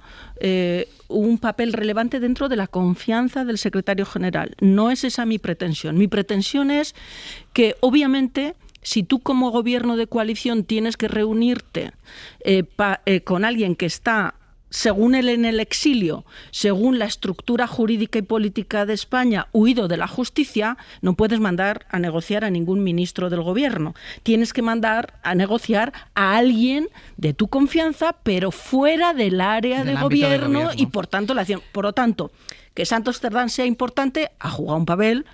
un papel relevante dentro de la confianza del secretario general. No es esa mi pretensión. Mi pretensión es que, obviamente, si tú como gobierno de coalición tienes que reunirte con alguien que está, según él, en el exilio, según la estructura jurídica y política de España, huido de la justicia, no puedes mandar a negociar a ningún ministro del gobierno. Tienes que mandar a negociar a alguien de tu confianza, pero fuera del área de gobierno y, por tanto, la acción. Por lo tanto, que Santos Cerdán sea importante, ha jugado un papel,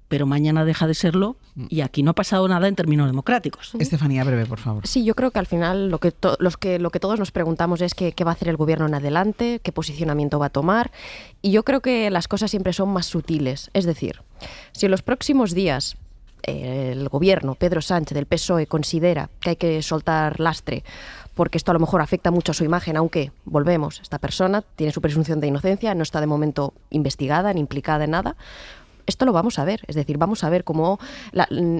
pero mañana deja de serlo y aquí no ha pasado nada en términos democráticos. Estefanía, breve, por favor. Sí, yo creo que al final lo que todos nos preguntamos es qué va a hacer el gobierno en adelante, qué posicionamiento va a tomar, y yo creo que las cosas siempre son más sutiles. Es decir, si en los próximos días el gobierno, Pedro Sánchez, del PSOE, considera que hay que soltar lastre porque esto a lo mejor afecta mucho a su imagen, aunque, volvemos, esta persona tiene su presunción de inocencia, no está de momento investigada ni implicada en nada. Esto lo vamos a ver, es decir, vamos a ver cómo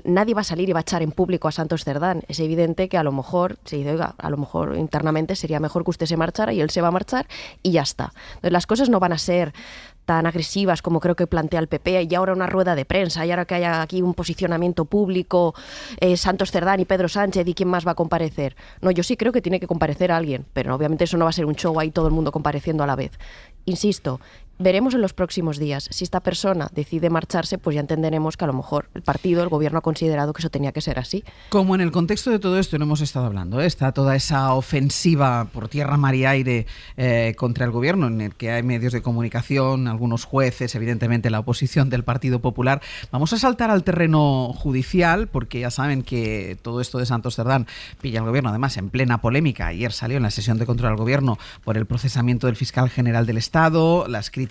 nadie va a salir y va a echar en público a Santos Cerdán. Es evidente que a lo mejor se dice, oiga, a lo mejor internamente sería mejor que usted se marchara y él se va a marchar y ya está. Entonces las cosas no van a ser tan agresivas como creo que plantea el PP y ahora una rueda de prensa y ahora que haya aquí un posicionamiento público, Santos Cerdán y Pedro Sánchez y quién más va a comparecer. No, yo sí creo que tiene que comparecer alguien, pero obviamente eso no va a ser un show ahí todo el mundo compareciendo a la vez. Insisto, Veremos en los próximos días. Si esta persona decide marcharse, pues ya entenderemos que a lo mejor el partido, el gobierno ha considerado que eso tenía que ser así. Como en el contexto de todo esto no hemos estado hablando, está toda esa ofensiva por tierra, mar y aire contra el gobierno, en el que hay medios de comunicación, algunos jueces, evidentemente la oposición del Partido Popular. Vamos a saltar al terreno judicial, porque ya saben que todo esto de Santos Cerdán pilla al gobierno, además en plena polémica. Ayer salió en la sesión de control al gobierno por el procesamiento del fiscal general del Estado, las críticas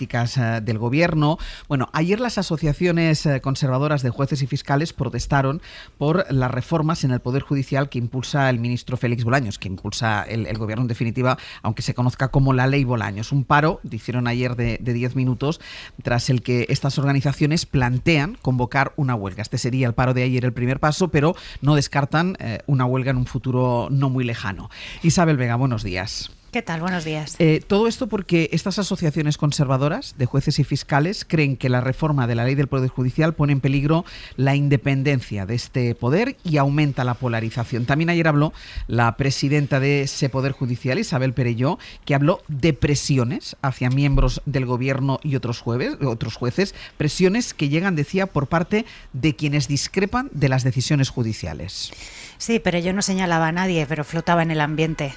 del gobierno. Bueno, ayer las asociaciones conservadoras de jueces y fiscales protestaron por las reformas en el Poder Judicial que impulsa el ministro Félix Bolaños, que impulsa el gobierno en definitiva, aunque se conozca como la ley Bolaños. Un paro, hicieron ayer de 10 minutos, tras el que estas organizaciones plantean convocar una huelga. Este sería el paro de ayer el primer paso, pero no descartan una huelga en un futuro no muy lejano. Isabel Vega, buenos días. ¿Qué tal? Buenos días. Todo esto porque estas asociaciones conservadoras de jueces y fiscales creen que la reforma de la ley del Poder Judicial pone en peligro la independencia de este poder y aumenta la polarización. También ayer habló la presidenta de ese Poder Judicial, Isabel Perelló, que habló de presiones hacia miembros del gobierno y otros jueces, presiones que llegan, decía, por parte de quienes discrepan de las decisiones judiciales. Sí, Perelló no señalaba a nadie, pero flotaba en el ambiente.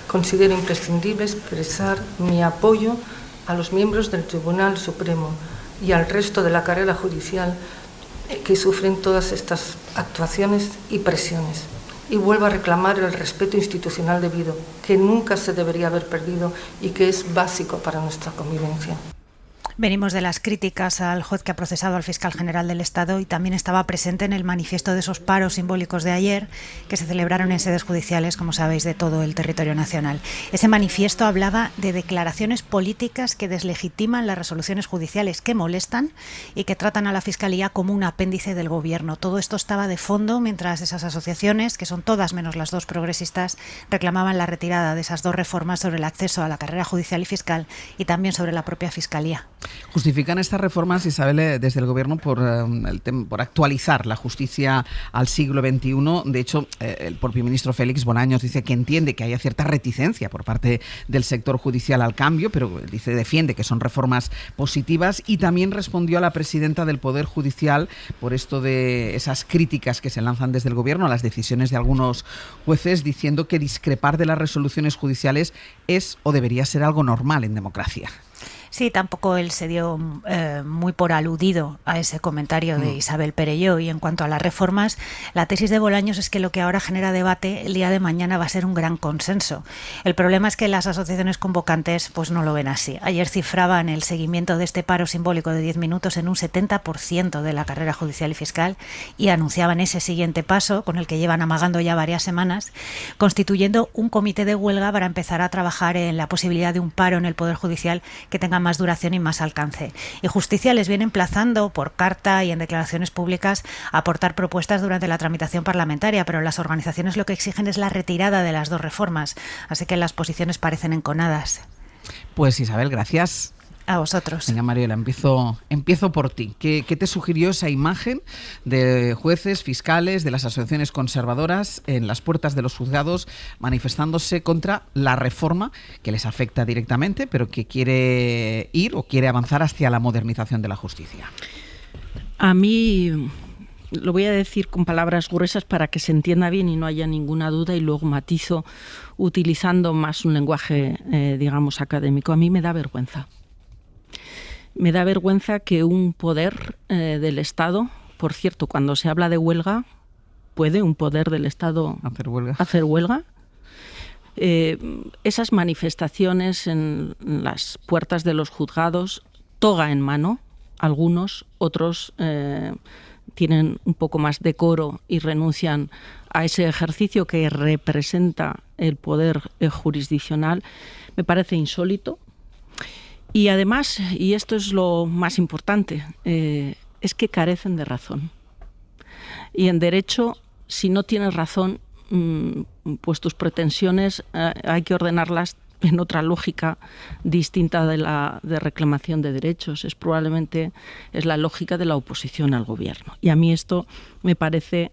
Considero imprescindible expresar mi apoyo a los miembros del Tribunal Supremo y al resto de la carrera judicial que sufren todas estas actuaciones y presiones. Y vuelvo a reclamar el respeto institucional debido, que nunca se debería haber perdido y que es básico para nuestra convivencia. Venimos de las críticas al juez que ha procesado al fiscal general del Estado y también estaba presente en el manifiesto de esos paros simbólicos de ayer que se celebraron en sedes judiciales, como sabéis, de todo el territorio nacional. Ese manifiesto hablaba de declaraciones políticas que deslegitiman las resoluciones judiciales, que molestan y que tratan a la Fiscalía como un apéndice del Gobierno. Todo esto estaba de fondo mientras esas asociaciones, que son todas menos las dos progresistas, reclamaban la retirada de esas dos reformas sobre el acceso a la carrera judicial y fiscal y también sobre la propia Fiscalía. Justifican estas reformas, Isabel, desde el Gobierno por actualizar la justicia al siglo XXI. De hecho, el propio ministro Félix Bolaños dice que entiende que haya cierta reticencia por parte del sector judicial al cambio, pero defiende que son reformas positivas, y también respondió a la presidenta del Poder Judicial por esto de esas críticas que se lanzan desde el Gobierno a las decisiones de algunos jueces, diciendo que discrepar de las resoluciones judiciales es o debería ser algo normal en democracia. Sí, tampoco él se dio muy por aludido a ese comentario de Isabel Perelló. Y en cuanto a las reformas, la tesis de Bolaños es que lo que ahora genera debate el día de mañana va a ser un gran consenso. El problema es que las asociaciones convocantes pues no lo ven así. Ayer cifraban el seguimiento de este paro simbólico de 10 minutos en un 70% de la carrera judicial y fiscal y anunciaban ese siguiente paso, con el que llevan amagando ya varias semanas, constituyendo un comité de huelga para empezar a trabajar en la posibilidad de un paro en el Poder Judicial que tenga más duración y más alcance. Y Justicia les viene emplazando por carta y en declaraciones públicas a aportar propuestas durante la tramitación parlamentaria, pero las organizaciones lo que exigen es la retirada de las dos reformas, así que las posiciones parecen enconadas. Pues Isabel, gracias. A vosotros. Venga, Mariela, empiezo por ti. ¿Qué te sugirió esa imagen de jueces, fiscales, de las asociaciones conservadoras en las puertas de los juzgados manifestándose contra la reforma que les afecta directamente, pero que quiere ir o quiere avanzar hacia la modernización de la justicia? A mí, lo voy a decir con palabras gruesas para que se entienda bien y no haya ninguna duda, y luego matizo utilizando más un lenguaje, digamos, académico. A mí me da vergüenza. Me da vergüenza que un poder del Estado, por cierto, cuando se habla de huelga, ¿puede un poder del Estado hacer huelga? Esas manifestaciones en las puertas de los juzgados, toga en mano, algunos, otros tienen un poco más decoro y renuncian a ese ejercicio que representa el poder jurisdiccional, me parece insólito. Y además, y esto es lo más importante, es que carecen de razón. Y en derecho, si no tienes razón, pues tus pretensiones hay que ordenarlas en otra lógica distinta de reclamación de derechos. Probablemente es la lógica de la oposición al gobierno. Y a mí esto me parece,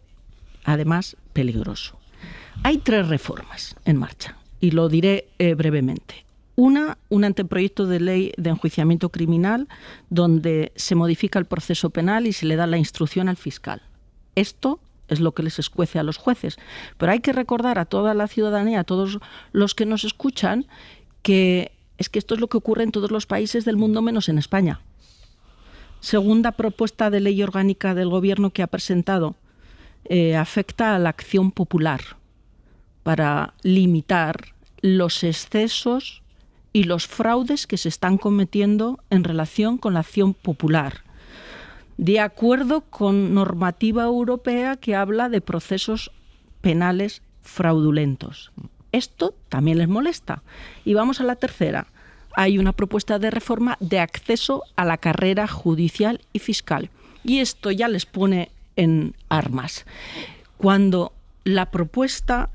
además, peligroso. Hay 3 reformas en marcha, y lo diré brevemente. Un anteproyecto de ley de enjuiciamiento criminal donde se modifica el proceso penal y se le da la instrucción al fiscal. Esto es lo que les escuece a los jueces. Pero hay que recordar a toda la ciudadanía, a todos los que nos escuchan, que es que esto es lo que ocurre en todos los países del mundo menos en España. Segunda propuesta de ley orgánica del Gobierno que ha presentado, afecta a la acción popular para limitar los excesos y los fraudes que se están cometiendo en relación con la acción popular, de acuerdo con normativa europea que habla de procesos penales fraudulentos. Esto también les molesta. Y vamos a la tercera. Hay una propuesta de reforma de acceso a la carrera judicial y fiscal. Y esto ya les pone en armas. Cuando la propuesta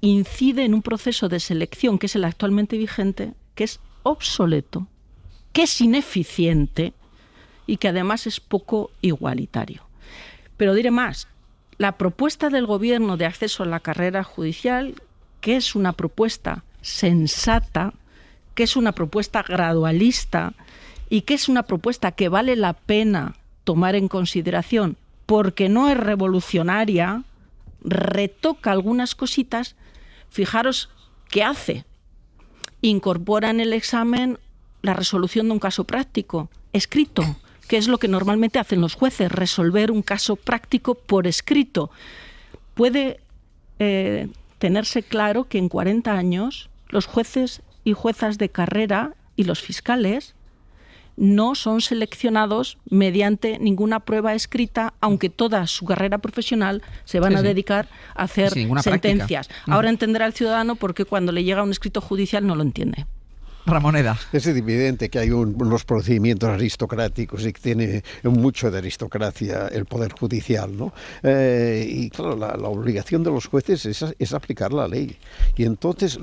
incide en un proceso de selección, que es el actualmente vigente, que es obsoleto, que es ineficiente y que además es poco igualitario. Pero diré más, la propuesta del Gobierno de acceso a la carrera judicial, que es una propuesta sensata, que es una propuesta gradualista y que es una propuesta que vale la pena tomar en consideración porque no es revolucionaria, retoca algunas cositas. Fijaros qué hace. Incorpora en el examen la resolución de un caso práctico, escrito, que es lo que normalmente hacen los jueces, resolver un caso práctico por escrito. Puede tenerse claro que en 40 años los jueces y juezas de carrera y los fiscales no son seleccionados mediante ninguna prueba escrita, aunque toda su carrera profesional se van a dedicar a hacer sentencias. Ahora entenderá el ciudadano por qué cuando le llega un escrito judicial no lo entiende. Ramoneda. Es evidente que hay unos procedimientos aristocráticos y que tiene mucho de aristocracia el Poder Judicial, ¿no? Y claro, la obligación de los jueces es aplicar la ley. Y entonces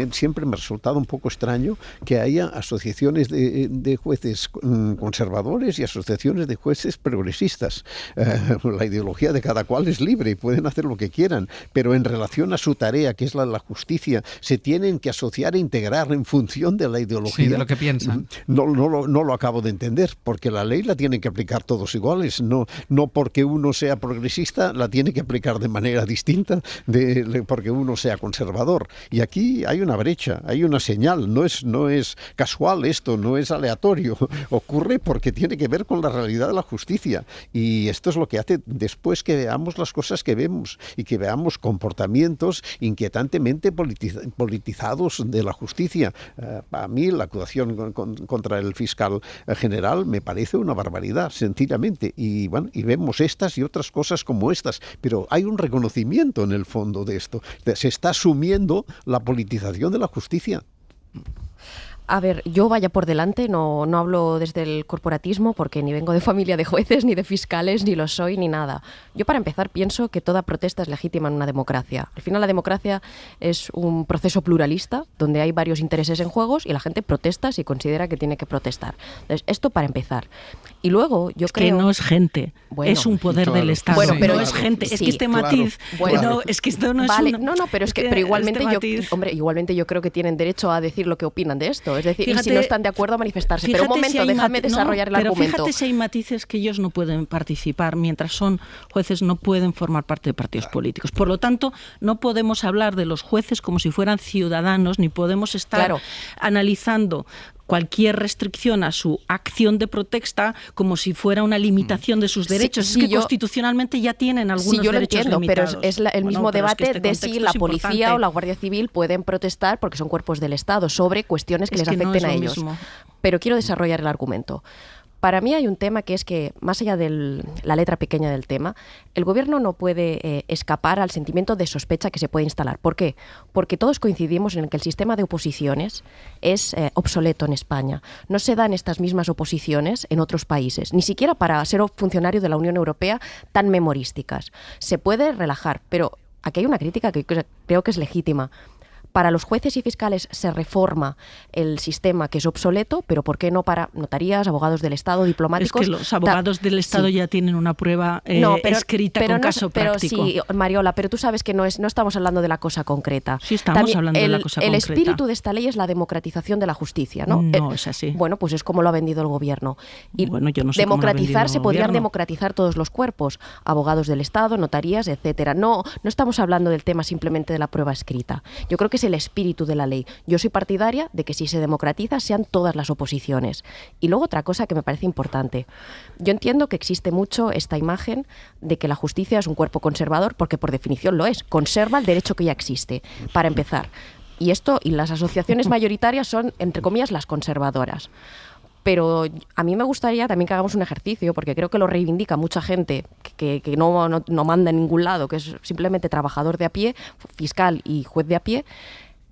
siempre me ha resultado un poco extraño que haya asociaciones de jueces conservadores y asociaciones de jueces progresistas. La ideología de cada cual es libre y pueden hacer lo que quieran, pero en relación a su tarea, que es la justicia, se tienen que asociar e integrar en función de la ideología. Sí, de lo que piensan. No lo acabo de entender, porque la ley la tienen que aplicar todos iguales. No porque uno sea progresista la tiene que aplicar de manera distinta porque uno sea conservador. Y aquí hay una brecha, hay una señal. No es casual esto, no es aleatorio. Ocurre porque tiene que ver con la realidad de la justicia. Y esto es lo que hace después que veamos las cosas que vemos y que veamos comportamientos inquietantemente politizados de la justicia. Para mí la acusación contra el fiscal general me parece una barbaridad, sencillamente. Y bueno, y vemos estas y otras cosas como estas, pero hay un reconocimiento en el fondo de esto. Se está asumiendo la politización de la justicia. A ver, yo vaya por delante, no hablo desde el corporatismo porque ni vengo de familia de jueces, ni de fiscales, ni lo soy, ni nada. Yo para empezar pienso que toda protesta es legítima en una democracia. Al final la democracia es un proceso pluralista donde hay varios intereses en juego y la gente protesta si considera que tiene que protestar. Entonces, esto para empezar. Y luego yo creo... que no es gente, es un poder del Estado. Bueno, pero no es gente, es que este matiz... Bueno, es que esto no es vale, pero igualmente igualmente yo creo que tienen derecho a decir lo que opinan de esto. Es decir, fíjate, y si no están de acuerdo a manifestarse. Pero un momento, déjame desarrollar el argumento. Pero fíjate si hay matices que ellos no pueden participar, mientras son jueces no pueden formar parte de partidos políticos. Por lo tanto, no podemos hablar de los jueces como si fueran ciudadanos, ni podemos estar analizando cualquier restricción a su acción de protesta como si fuera una limitación de sus derechos. Es que constitucionalmente ya tienen algunos derechos limitados. Sí, yo lo entiendo, pero es el mismo debate de si la policía o la Guardia Civil pueden protestar porque son cuerpos del Estado sobre cuestiones que les afecten a ellos. Pero quiero desarrollar el argumento. Para mí hay un tema que es que, más allá de la letra pequeña del tema, el Gobierno no puede escapar al sentimiento de sospecha que se puede instalar. ¿Por qué? Porque todos coincidimos en que el sistema de oposiciones es obsoleto en España. No se dan estas mismas oposiciones en otros países, ni siquiera para ser funcionario de la Unión Europea tan memorísticas. Se puede relajar, pero aquí hay una crítica que creo que es legítima. Para los jueces y fiscales se reforma el sistema que es obsoleto, pero ¿por qué no para notarías, abogados del Estado, diplomáticos? Es que los abogados del Estado ya tienen una prueba escrita con caso práctico. Sí, Mariola, pero tú sabes que no estamos hablando de la cosa concreta. Sí, estamos hablando de la cosa concreta. El espíritu de esta ley es la democratización de la justicia, ¿no? No es así. Bueno, pues es como lo ha vendido el gobierno. Y bueno, yo no sé democratizar, se podrían democratizar todos los cuerpos, abogados del Estado, notarías, etcétera. No estamos hablando del tema simplemente de la prueba escrita. Yo creo que es el espíritu de la ley. Yo soy partidaria de que si se democratiza sean todas las oposiciones. Y luego otra cosa que me parece importante. Yo entiendo que existe mucho esta imagen de que la justicia es un cuerpo conservador, porque por definición lo es. Conserva el derecho que ya existe, para empezar. Y las asociaciones mayoritarias son, entre comillas, las conservadoras. Pero a mí me gustaría también que hagamos un ejercicio, porque creo que lo reivindica mucha gente que no manda en ningún lado, que es simplemente trabajador de a pie, fiscal y juez de a pie.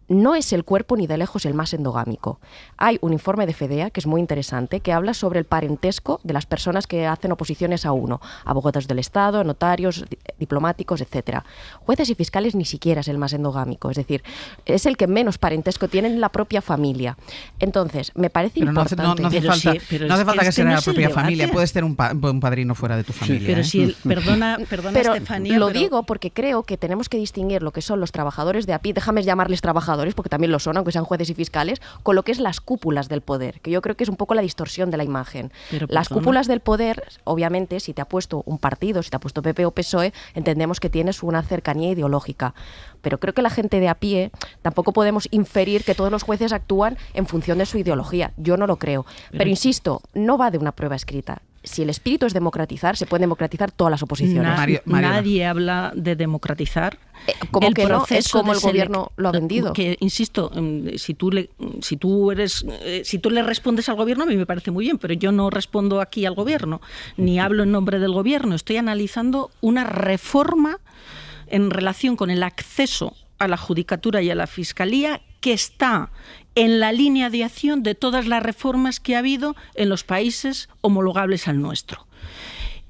No es el cuerpo ni de lejos el más endogámico. Hay un informe de FEDEA que es muy interesante, que habla sobre el parentesco de las personas que hacen oposiciones a uno, abogados del Estado, notarios, diplomáticos, etcétera. Jueces y fiscales ni siquiera es el más endogámico, es decir, es el que menos parentesco tiene en la propia familia. Entonces, me parece importante. No hace falta que sea la propia familia, puedes tener un padrino fuera de tu familia. Pero si perdona Estefanía, lo digo porque creo que tenemos que distinguir lo que son los trabajadores de a pie, déjame llamarles trabajadores, porque también lo son, aunque sean jueces y fiscales, con lo que es las cúpulas del poder, que yo creo que es un poco la distorsión de la imagen. Las cúpulas del poder, obviamente, si te ha puesto un partido, si te ha puesto PP o PSOE, entendemos que tienes una cercanía ideológica. Pero creo que la gente de a pie, tampoco podemos inferir que todos los jueces actúan en función de su ideología. Yo no lo creo. Pero insisto, no va de una prueba escrita. Si el espíritu es democratizar, se pueden democratizar todas las oposiciones. Nadie habla de democratizar. Como que no, es como el gobierno lo ha vendido. Que, insisto, si tú le respondes al gobierno, a mí me parece muy bien, pero yo no respondo aquí al gobierno, ni hablo en nombre del gobierno. Estoy analizando una reforma en relación con el acceso a la judicatura y a la fiscalía que está en la línea de acción de todas las reformas que ha habido en los países homologables al nuestro.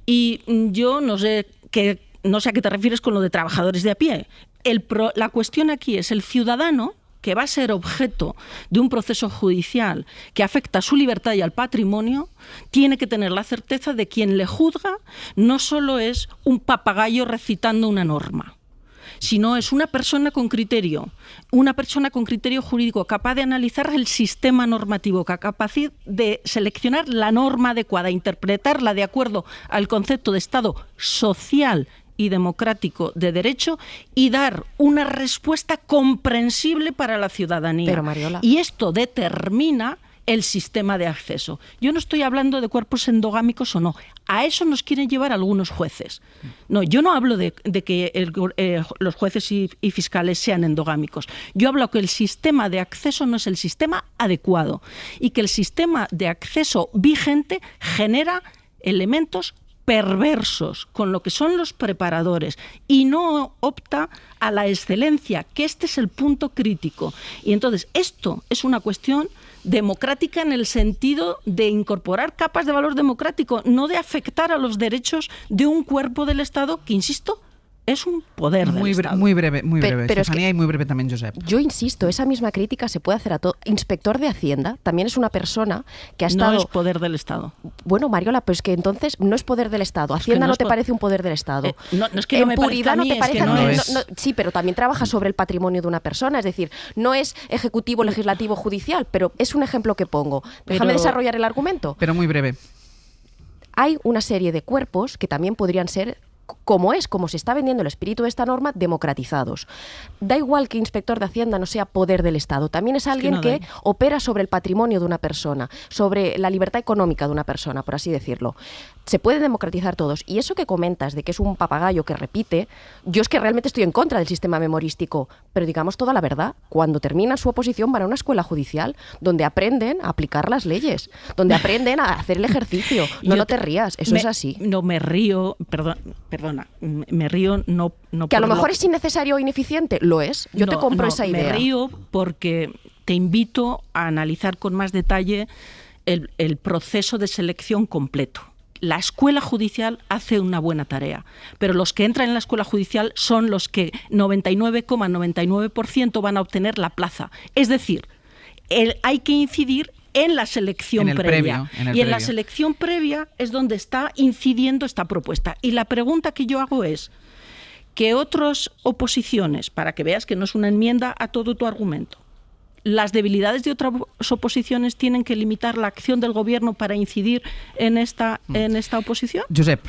Y yo no sé a qué te refieres con lo de trabajadores de a pie. La cuestión aquí es el ciudadano que va a ser objeto de un proceso judicial que afecta a su libertad y al patrimonio, tiene que tener la certeza de que quien le juzga no solo es un papagayo recitando una norma, sino es una persona con criterio jurídico capaz de analizar el sistema normativo, capaz de seleccionar la norma adecuada, interpretarla de acuerdo al concepto de Estado social y democrático de derecho y dar una respuesta comprensible para la ciudadanía. Pero, Mariola, y esto determina el sistema de acceso. Yo no estoy hablando de cuerpos endogámicos o no. A eso nos quieren llevar algunos jueces. No, yo no hablo de que los jueces y fiscales sean endogámicos. Yo hablo que el sistema de acceso no es el sistema adecuado y que el sistema de acceso vigente genera elementos perversos con lo que son los preparadores y no opta a la excelencia, que este es el punto crítico. Y entonces esto es una cuestión democrática en el sentido de incorporar capas de valor democrático, no de afectar a los derechos de un cuerpo del Estado que, insisto, es un poder del Estado. Muy breve, Estefanía, y muy breve también, Josep. Yo insisto, esa misma crítica se puede hacer a todo. Inspector de Hacienda también es una persona que ha estado... No es poder del Estado. Bueno, Mariola, pues que entonces no es poder del Estado. Hacienda no te parece un poder del Estado. No es que no me parezca a mí, es que no es. Sí, pero también trabaja sobre el patrimonio de una persona. Es decir, no es ejecutivo, legislativo, judicial, pero es un ejemplo que pongo. Déjame desarrollar el argumento. Pero muy breve. Hay una serie de cuerpos que también podrían ser, como se está vendiendo el espíritu de esta norma, democratizados. Da igual que inspector de Hacienda no sea poder del Estado, también es alguien que opera sobre el patrimonio de una persona, sobre la libertad económica de una persona, por así decirlo. Se puede democratizar todos. Y eso que comentas de que es un papagayo que repite, yo es que realmente estoy en contra del sistema memorístico, pero digamos toda la verdad. Cuando terminan su oposición van a una escuela judicial donde aprenden a aplicar las leyes, donde aprenden a hacer el ejercicio. No te rías, eso es así. No me río, perdona, me río no que a lo mejor es innecesario o ineficiente, lo es. Yo te compro esa idea. Me río porque te invito a analizar con más detalle el proceso de selección completo. la escuela judicial hace una buena tarea, pero los que entran en la escuela judicial son los que 99,99% van a obtener la plaza. Es decir, hay que incidir en la selección previa. En la selección previa es donde está incidiendo esta propuesta. Y la pregunta que yo hago es que otras oposiciones, para que veas que no es una enmienda a todo tu argumento, las debilidades de otras oposiciones tienen que limitar la acción del gobierno para incidir en esta oposición. Josep.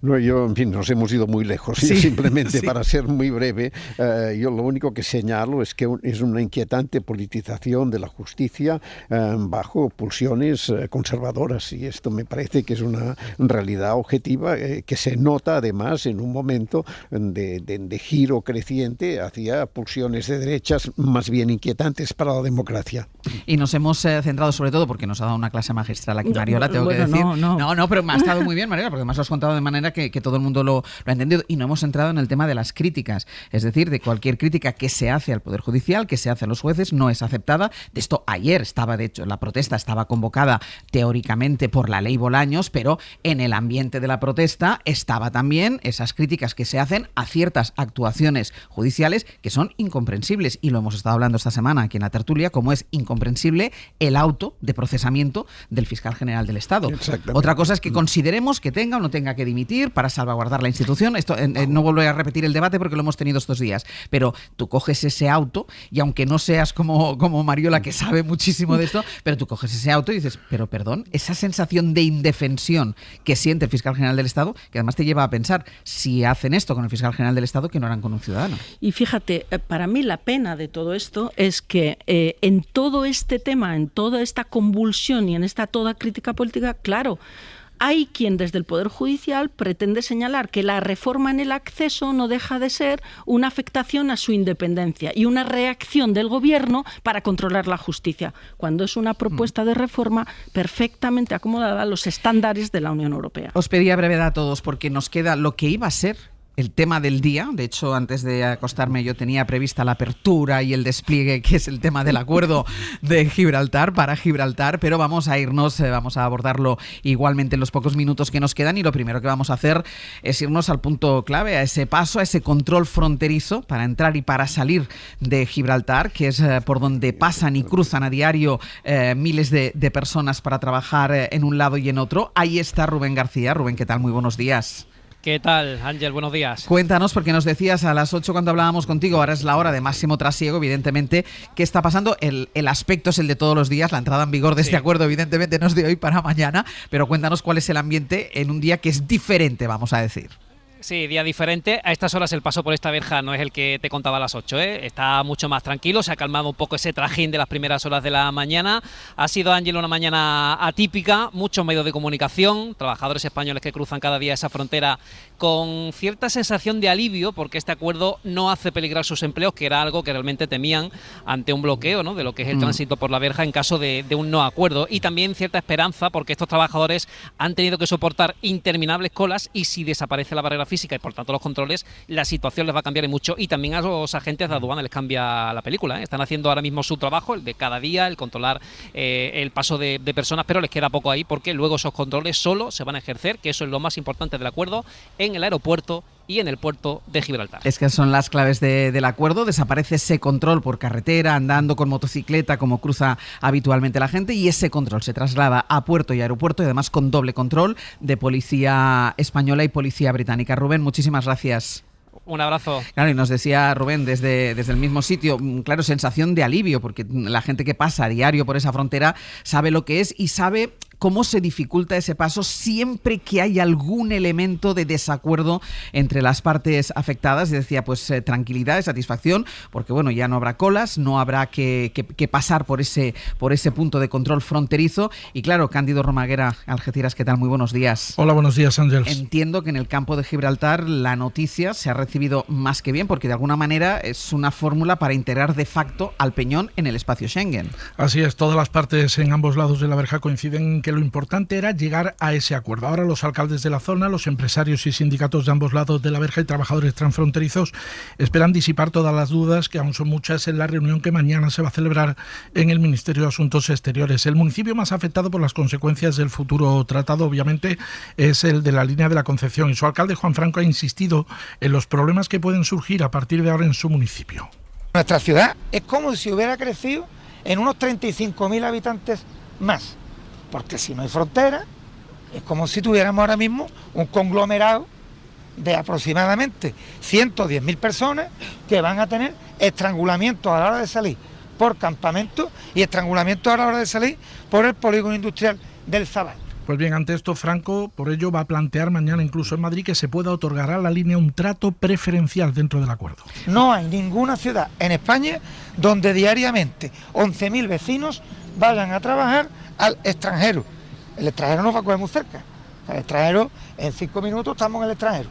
No, yo, en fin, nos hemos ido muy lejos. Sí, simplemente, sí. Para ser muy breve, yo lo único que señalo es que es una inquietante politización de la justicia bajo pulsiones conservadoras, y esto me parece que es una realidad objetiva que se nota además en un momento de giro creciente hacia pulsiones de derechas más bien inquietantes para la democracia. Y nos hemos centrado sobre todo, porque nos ha dado una clase magistral aquí Mariola, tengo que decir. No, pero me ha estado muy bien, Mariola, porque me has contado de manera que todo el mundo lo ha entendido, y no hemos entrado en el tema de las críticas, es decir, de cualquier crítica que se hace al Poder Judicial, que se hace a los jueces, no es aceptada. De esto ayer estaba, de hecho, la protesta estaba convocada teóricamente por la ley Bolaños, pero en el ambiente de la protesta estaba también esas críticas que se hacen a ciertas actuaciones judiciales que son incomprensibles, y lo hemos estado hablando esta semana aquí en la tertulia, como es incomprensible el auto de procesamiento del fiscal general del Estado. Otra cosa es que consideremos que tenga o no tenga que dimitir para salvaguardar la institución. Esto no volveré a repetir el debate porque lo hemos tenido estos días, pero tú coges ese auto, y aunque no seas como Mariola, que sabe muchísimo de esto, pero tú coges ese auto y dices, pero perdón, esa sensación de indefensión que siente el fiscal general del Estado, que además te lleva a pensar, si hacen esto con el fiscal general del Estado, que no harán con un ciudadano. Y fíjate, para mí la pena de todo esto es que en todo este tema, en toda esta convulsión y en esta toda crítica política, claro, hay quien desde el Poder Judicial pretende señalar que la reforma en el acceso no deja de ser una afectación a su independencia y una reacción del Gobierno para controlar la justicia, cuando es una propuesta de reforma perfectamente acomodada a los estándares de la Unión Europea. Os pedía brevedad a todos porque nos queda lo que iba a ser el tema del día. De hecho, antes de acostarme yo tenía prevista la apertura y el despliegue, que es el tema del acuerdo de Gibraltar, para Gibraltar, pero vamos a abordarlo igualmente en los pocos minutos que nos quedan, y lo primero que vamos a hacer es irnos al punto clave, a ese paso, a ese control fronterizo para entrar y para salir de Gibraltar, que es por donde pasan y cruzan a diario miles de personas para trabajar en un lado y en otro. Ahí está Rubén García. Rubén, ¿qué tal? Muy buenos días. ¿Qué tal, Ángel? Buenos días. Cuéntanos, porque nos decías a las 8 cuando hablábamos contigo, ahora es la hora de máximo trasiego, evidentemente. ¿Qué está pasando? El aspecto es el de todos los días, la entrada en vigor de este acuerdo evidentemente no es de hoy para mañana, pero cuéntanos cuál es el ambiente en un día que es diferente, vamos a decir. Sí, día diferente. A estas horas el paso por esta verja no es el que te contaba a las 8, ¿eh? Está mucho más tranquilo, se ha calmado un poco ese trajín de las primeras horas de la mañana. Ha sido, Ángel, una mañana atípica, muchos medios de comunicación, trabajadores españoles que cruzan cada día esa frontera con cierta sensación de alivio, porque este acuerdo no hace peligrar sus empleos, que era algo que realmente temían ante un bloqueo, ¿no?, de lo que es el tránsito por la verja en caso de un no acuerdo. Y también cierta esperanza, porque estos trabajadores han tenido que soportar interminables colas, y si desaparece la barrera física y por tanto los controles, la situación les va a cambiar mucho, y también a los agentes de aduana les cambia la película, ¿eh? Están haciendo ahora mismo su trabajo, el de cada día, el controlar el paso de personas, pero les queda poco ahí, porque luego esos controles solo se van a ejercer, que eso es lo más importante del acuerdo, en el aeropuerto y en el puerto de Gibraltar. Es que son las claves del acuerdo. Desaparece ese control por carretera, andando con motocicleta, como cruza habitualmente la gente, y ese control se traslada a puerto y aeropuerto, y además con doble control de policía española y policía británica. Rubén, muchísimas gracias. Un abrazo. Claro, y nos decía Rubén desde el mismo sitio, claro, sensación de alivio, porque la gente que pasa a diario por esa frontera sabe lo que es y sabe cómo se dificulta ese paso siempre que hay algún elemento de desacuerdo entre las partes afectadas. Y decía, pues tranquilidad y satisfacción, porque bueno, ya no habrá colas, no habrá que pasar por ese punto de control fronterizo. Y claro, Cándido Romaguera, Algeciras, ¿qué tal? Muy buenos días. Hola, buenos días, Ángel. Entiendo que en el campo de Gibraltar la noticia se ha recibido más que bien, porque de alguna manera es una fórmula para integrar de facto al Peñón en el espacio Schengen. Así es, todas las partes en ambos lados de la verja coinciden que que lo importante era llegar a ese acuerdo. Ahora los alcaldes de la zona, los empresarios y sindicatos de ambos lados de la verja y trabajadores transfronterizos esperan disipar todas las dudas, que aún son muchas, en la reunión que mañana se va a celebrar en el Ministerio de Asuntos Exteriores. El municipio más afectado por las consecuencias del futuro tratado, obviamente, es el de la línea de la Concepción, y su alcalde Juan Franco ha insistido en los problemas que pueden surgir a partir de ahora en su municipio. Nuestra ciudad es como si hubiera crecido en unos 35.000 habitantes más, porque si no hay frontera, es como si tuviéramos ahora mismo un conglomerado de aproximadamente 110.000 personas que van a tener estrangulamiento a la hora de salir por campamento y estrangulamiento a la hora de salir por el polígono industrial del Zabal. Pues bien, ante esto, Franco, por ello, va a plantear mañana, incluso en Madrid, que se pueda otorgar a la línea un trato preferencial dentro del acuerdo. No hay ninguna ciudad en España donde diariamente 11.000 vecinos vayan a trabajar al extranjero. El extranjero nos va a coger muy cerca. El extranjero, en 5 minutos estamos en el extranjero.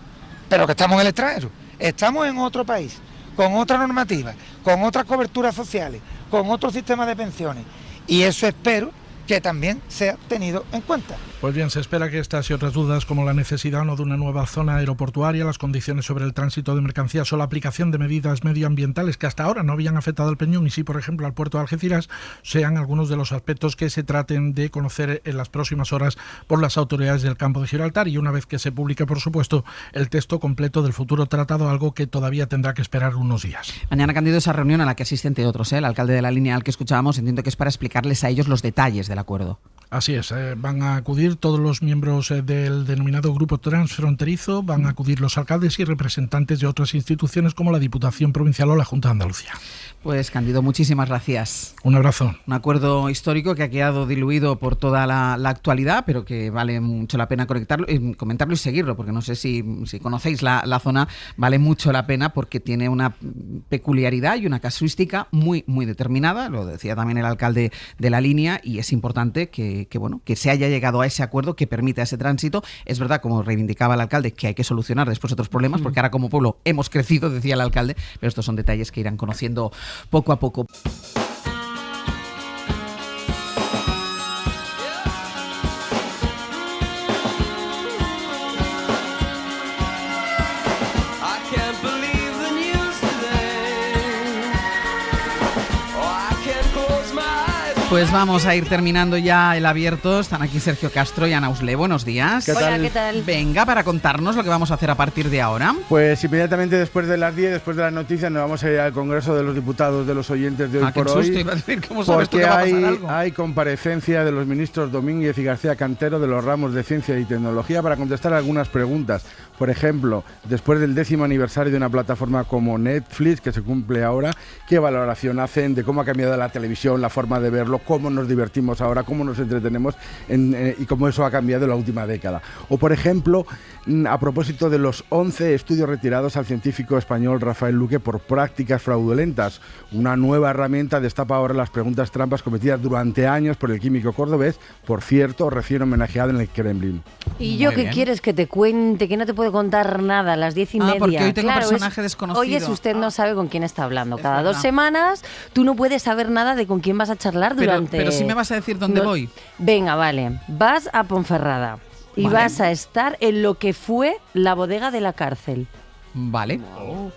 Pero que estamos en el extranjero. Estamos en otro país, con otra normativa, con otras coberturas sociales, con otro sistema de pensiones. Y eso espero que también sea tenido en cuenta. Pues bien, se espera que estas y otras dudas, como la necesidad o no de una nueva zona aeroportuaria, las condiciones sobre el tránsito de mercancías o la aplicación de medidas medioambientales que hasta ahora no habían afectado al Peñón y sí, por ejemplo, al puerto de Algeciras, sean algunos de los aspectos que se traten de conocer en las próximas horas por las autoridades del campo de Gibraltar, y una vez que se publique, por supuesto, el texto completo del futuro tratado, algo que todavía tendrá que esperar unos días. Mañana, Cándido, esa reunión a la que asiste, entre otros, el alcalde de la línea al que escuchábamos, entiendo que es para explicarles a ellos los detalles del acuerdo. Así es, van a acudir todos los miembros del denominado Grupo Transfronterizo, van a acudir los alcaldes y representantes de otras instituciones como la Diputación Provincial o la Junta de Andalucía. Pues, Cándido, muchísimas gracias. Un abrazo. Un acuerdo histórico que ha quedado diluido por toda la actualidad, pero que vale mucho la pena comentarlo y seguirlo, porque no sé si conocéis la zona, vale mucho la pena porque tiene una peculiaridad y una casuística muy, muy determinada, lo decía también el alcalde de la línea, y es importante que se haya llegado a ese acuerdo que permita ese tránsito. Es verdad, como reivindicaba el alcalde, que hay que solucionar después otros problemas, porque ahora como pueblo hemos crecido, decía el alcalde, pero estos son detalles que irán conociendo poco a poco. Pues vamos a ir terminando ya el abierto. Están aquí Sergio Castro y Ana Usle. Buenos días. ¿Qué tal? Hola, ¿qué tal? Venga, para contarnos lo que vamos a hacer a partir de ahora. Pues inmediatamente después de las 10, después de las noticias, nos vamos a ir al Congreso de los Diputados de los oyentes de hoy por hoy. Iba a decir, ¿cómo sabes tú porque que va a pasar algo? hay comparecencia de los ministros Domínguez y García Cantero de los ramos de Ciencia y Tecnología para contestar algunas preguntas. Por ejemplo, después del 10º aniversario de una plataforma como Netflix, que se cumple ahora, ¿qué valoración hacen de cómo ha cambiado la televisión, la forma de verlo, cómo nos divertimos ahora, cómo nos entretenemos y cómo eso ha cambiado en la última década? O, por ejemplo, a propósito de los 11 estudios retirados al científico español Rafael Luque por prácticas fraudulentas, una nueva herramienta destapa ahora las preguntas trampas cometidas durante años por el químico cordobés, por cierto, recién homenajeado en el Kremlin. ¿Y yo qué quieres que te cuente? Que no te puedo contar nada a las 10:30. Porque hoy tengo un personaje desconocido. Hoy es usted no sabe con quién está hablando. Cada 2 semanas tú no puedes saber nada de con quién vas a charlar durante... Pero sí me vas a decir dónde voy. Venga, vale. Vas a Ponferrada y vas a estar en lo que fue la bodega de la cárcel. Vale.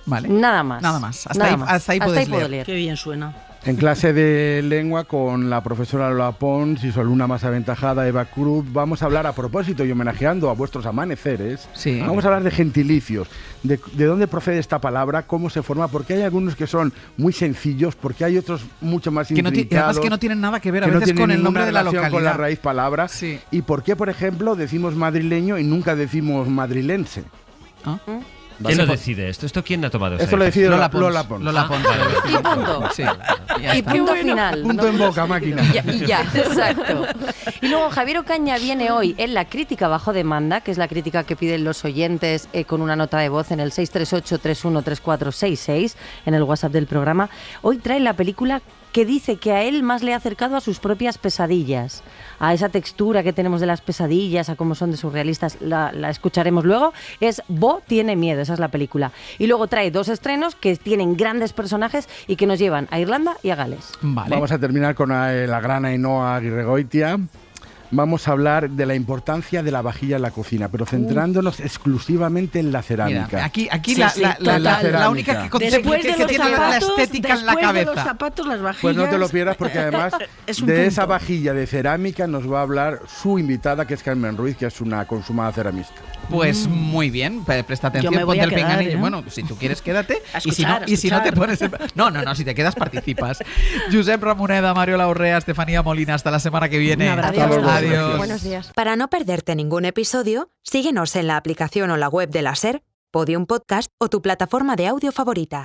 Vale. Nada más. Nada más. Hasta ahí puedes leer. Qué bien suena. En clase de lengua con la profesora Lola Pons y su alumna más aventajada Eva Cruz vamos a hablar, a propósito y homenajeando a vuestros amaneceres, vamos a hablar de gentilicios, de dónde procede esta palabra, cómo se forma, porque hay algunos que son muy sencillos, porque hay otros mucho más intrincados. Además que no tienen nada que ver a veces con el nombre de la localidad. Con la raíz palabra. Sí. Y por qué, por ejemplo, decimos madrileño y nunca decimos madrilense. ¿Ah? ¿Quién lo decide esto? ¿Esto quién ha tomado esto? Esto lo decide Lola Pons. Lola Pons. Y punto. Sí. Y punto final. Punto en boca, máquina. Y ya, exacto. Y luego Javier Ocaña viene hoy en la crítica bajo demanda, que es la crítica que piden los oyentes con una nota de voz en el 638-313466, en el WhatsApp del programa. Hoy trae la película que dice que a él más le ha acercado a sus propias pesadillas, a esa textura que tenemos de las pesadillas, a cómo son de surrealistas, la escucharemos luego. Es Bo tiene miedo, esa es la película. Y luego trae 2 estrenos que tienen grandes personajes y que nos llevan a Irlanda y a Gales. Vale. Vamos a terminar con la gran Ainhoa Aguirregoitia. vamos a hablar de la importancia de la vajilla en la cocina, pero centrándonos exclusivamente en la cerámica. Mira, aquí Sí, la única que tiene la estética en la cabeza. De los zapatos, las vajillas. Pues no te lo pierdas, porque además de esa vajilla de cerámica nos va a hablar su invitada, que es Carmen Ruiz, que es una consumada ceramista. Pues muy bien, presta atención, ponte el pinganillo. Bueno, si tú quieres, quédate. Y si no te pones... No, si te quedas, participas. Josep Ramoneda, Mario Laurrea, Estefanía Molina, hasta la semana que viene. Adiós. Buenos días. Para no perderte ningún episodio, síguenos en la aplicación o la web de la SER, Podium Podcast o tu plataforma de audio favorita.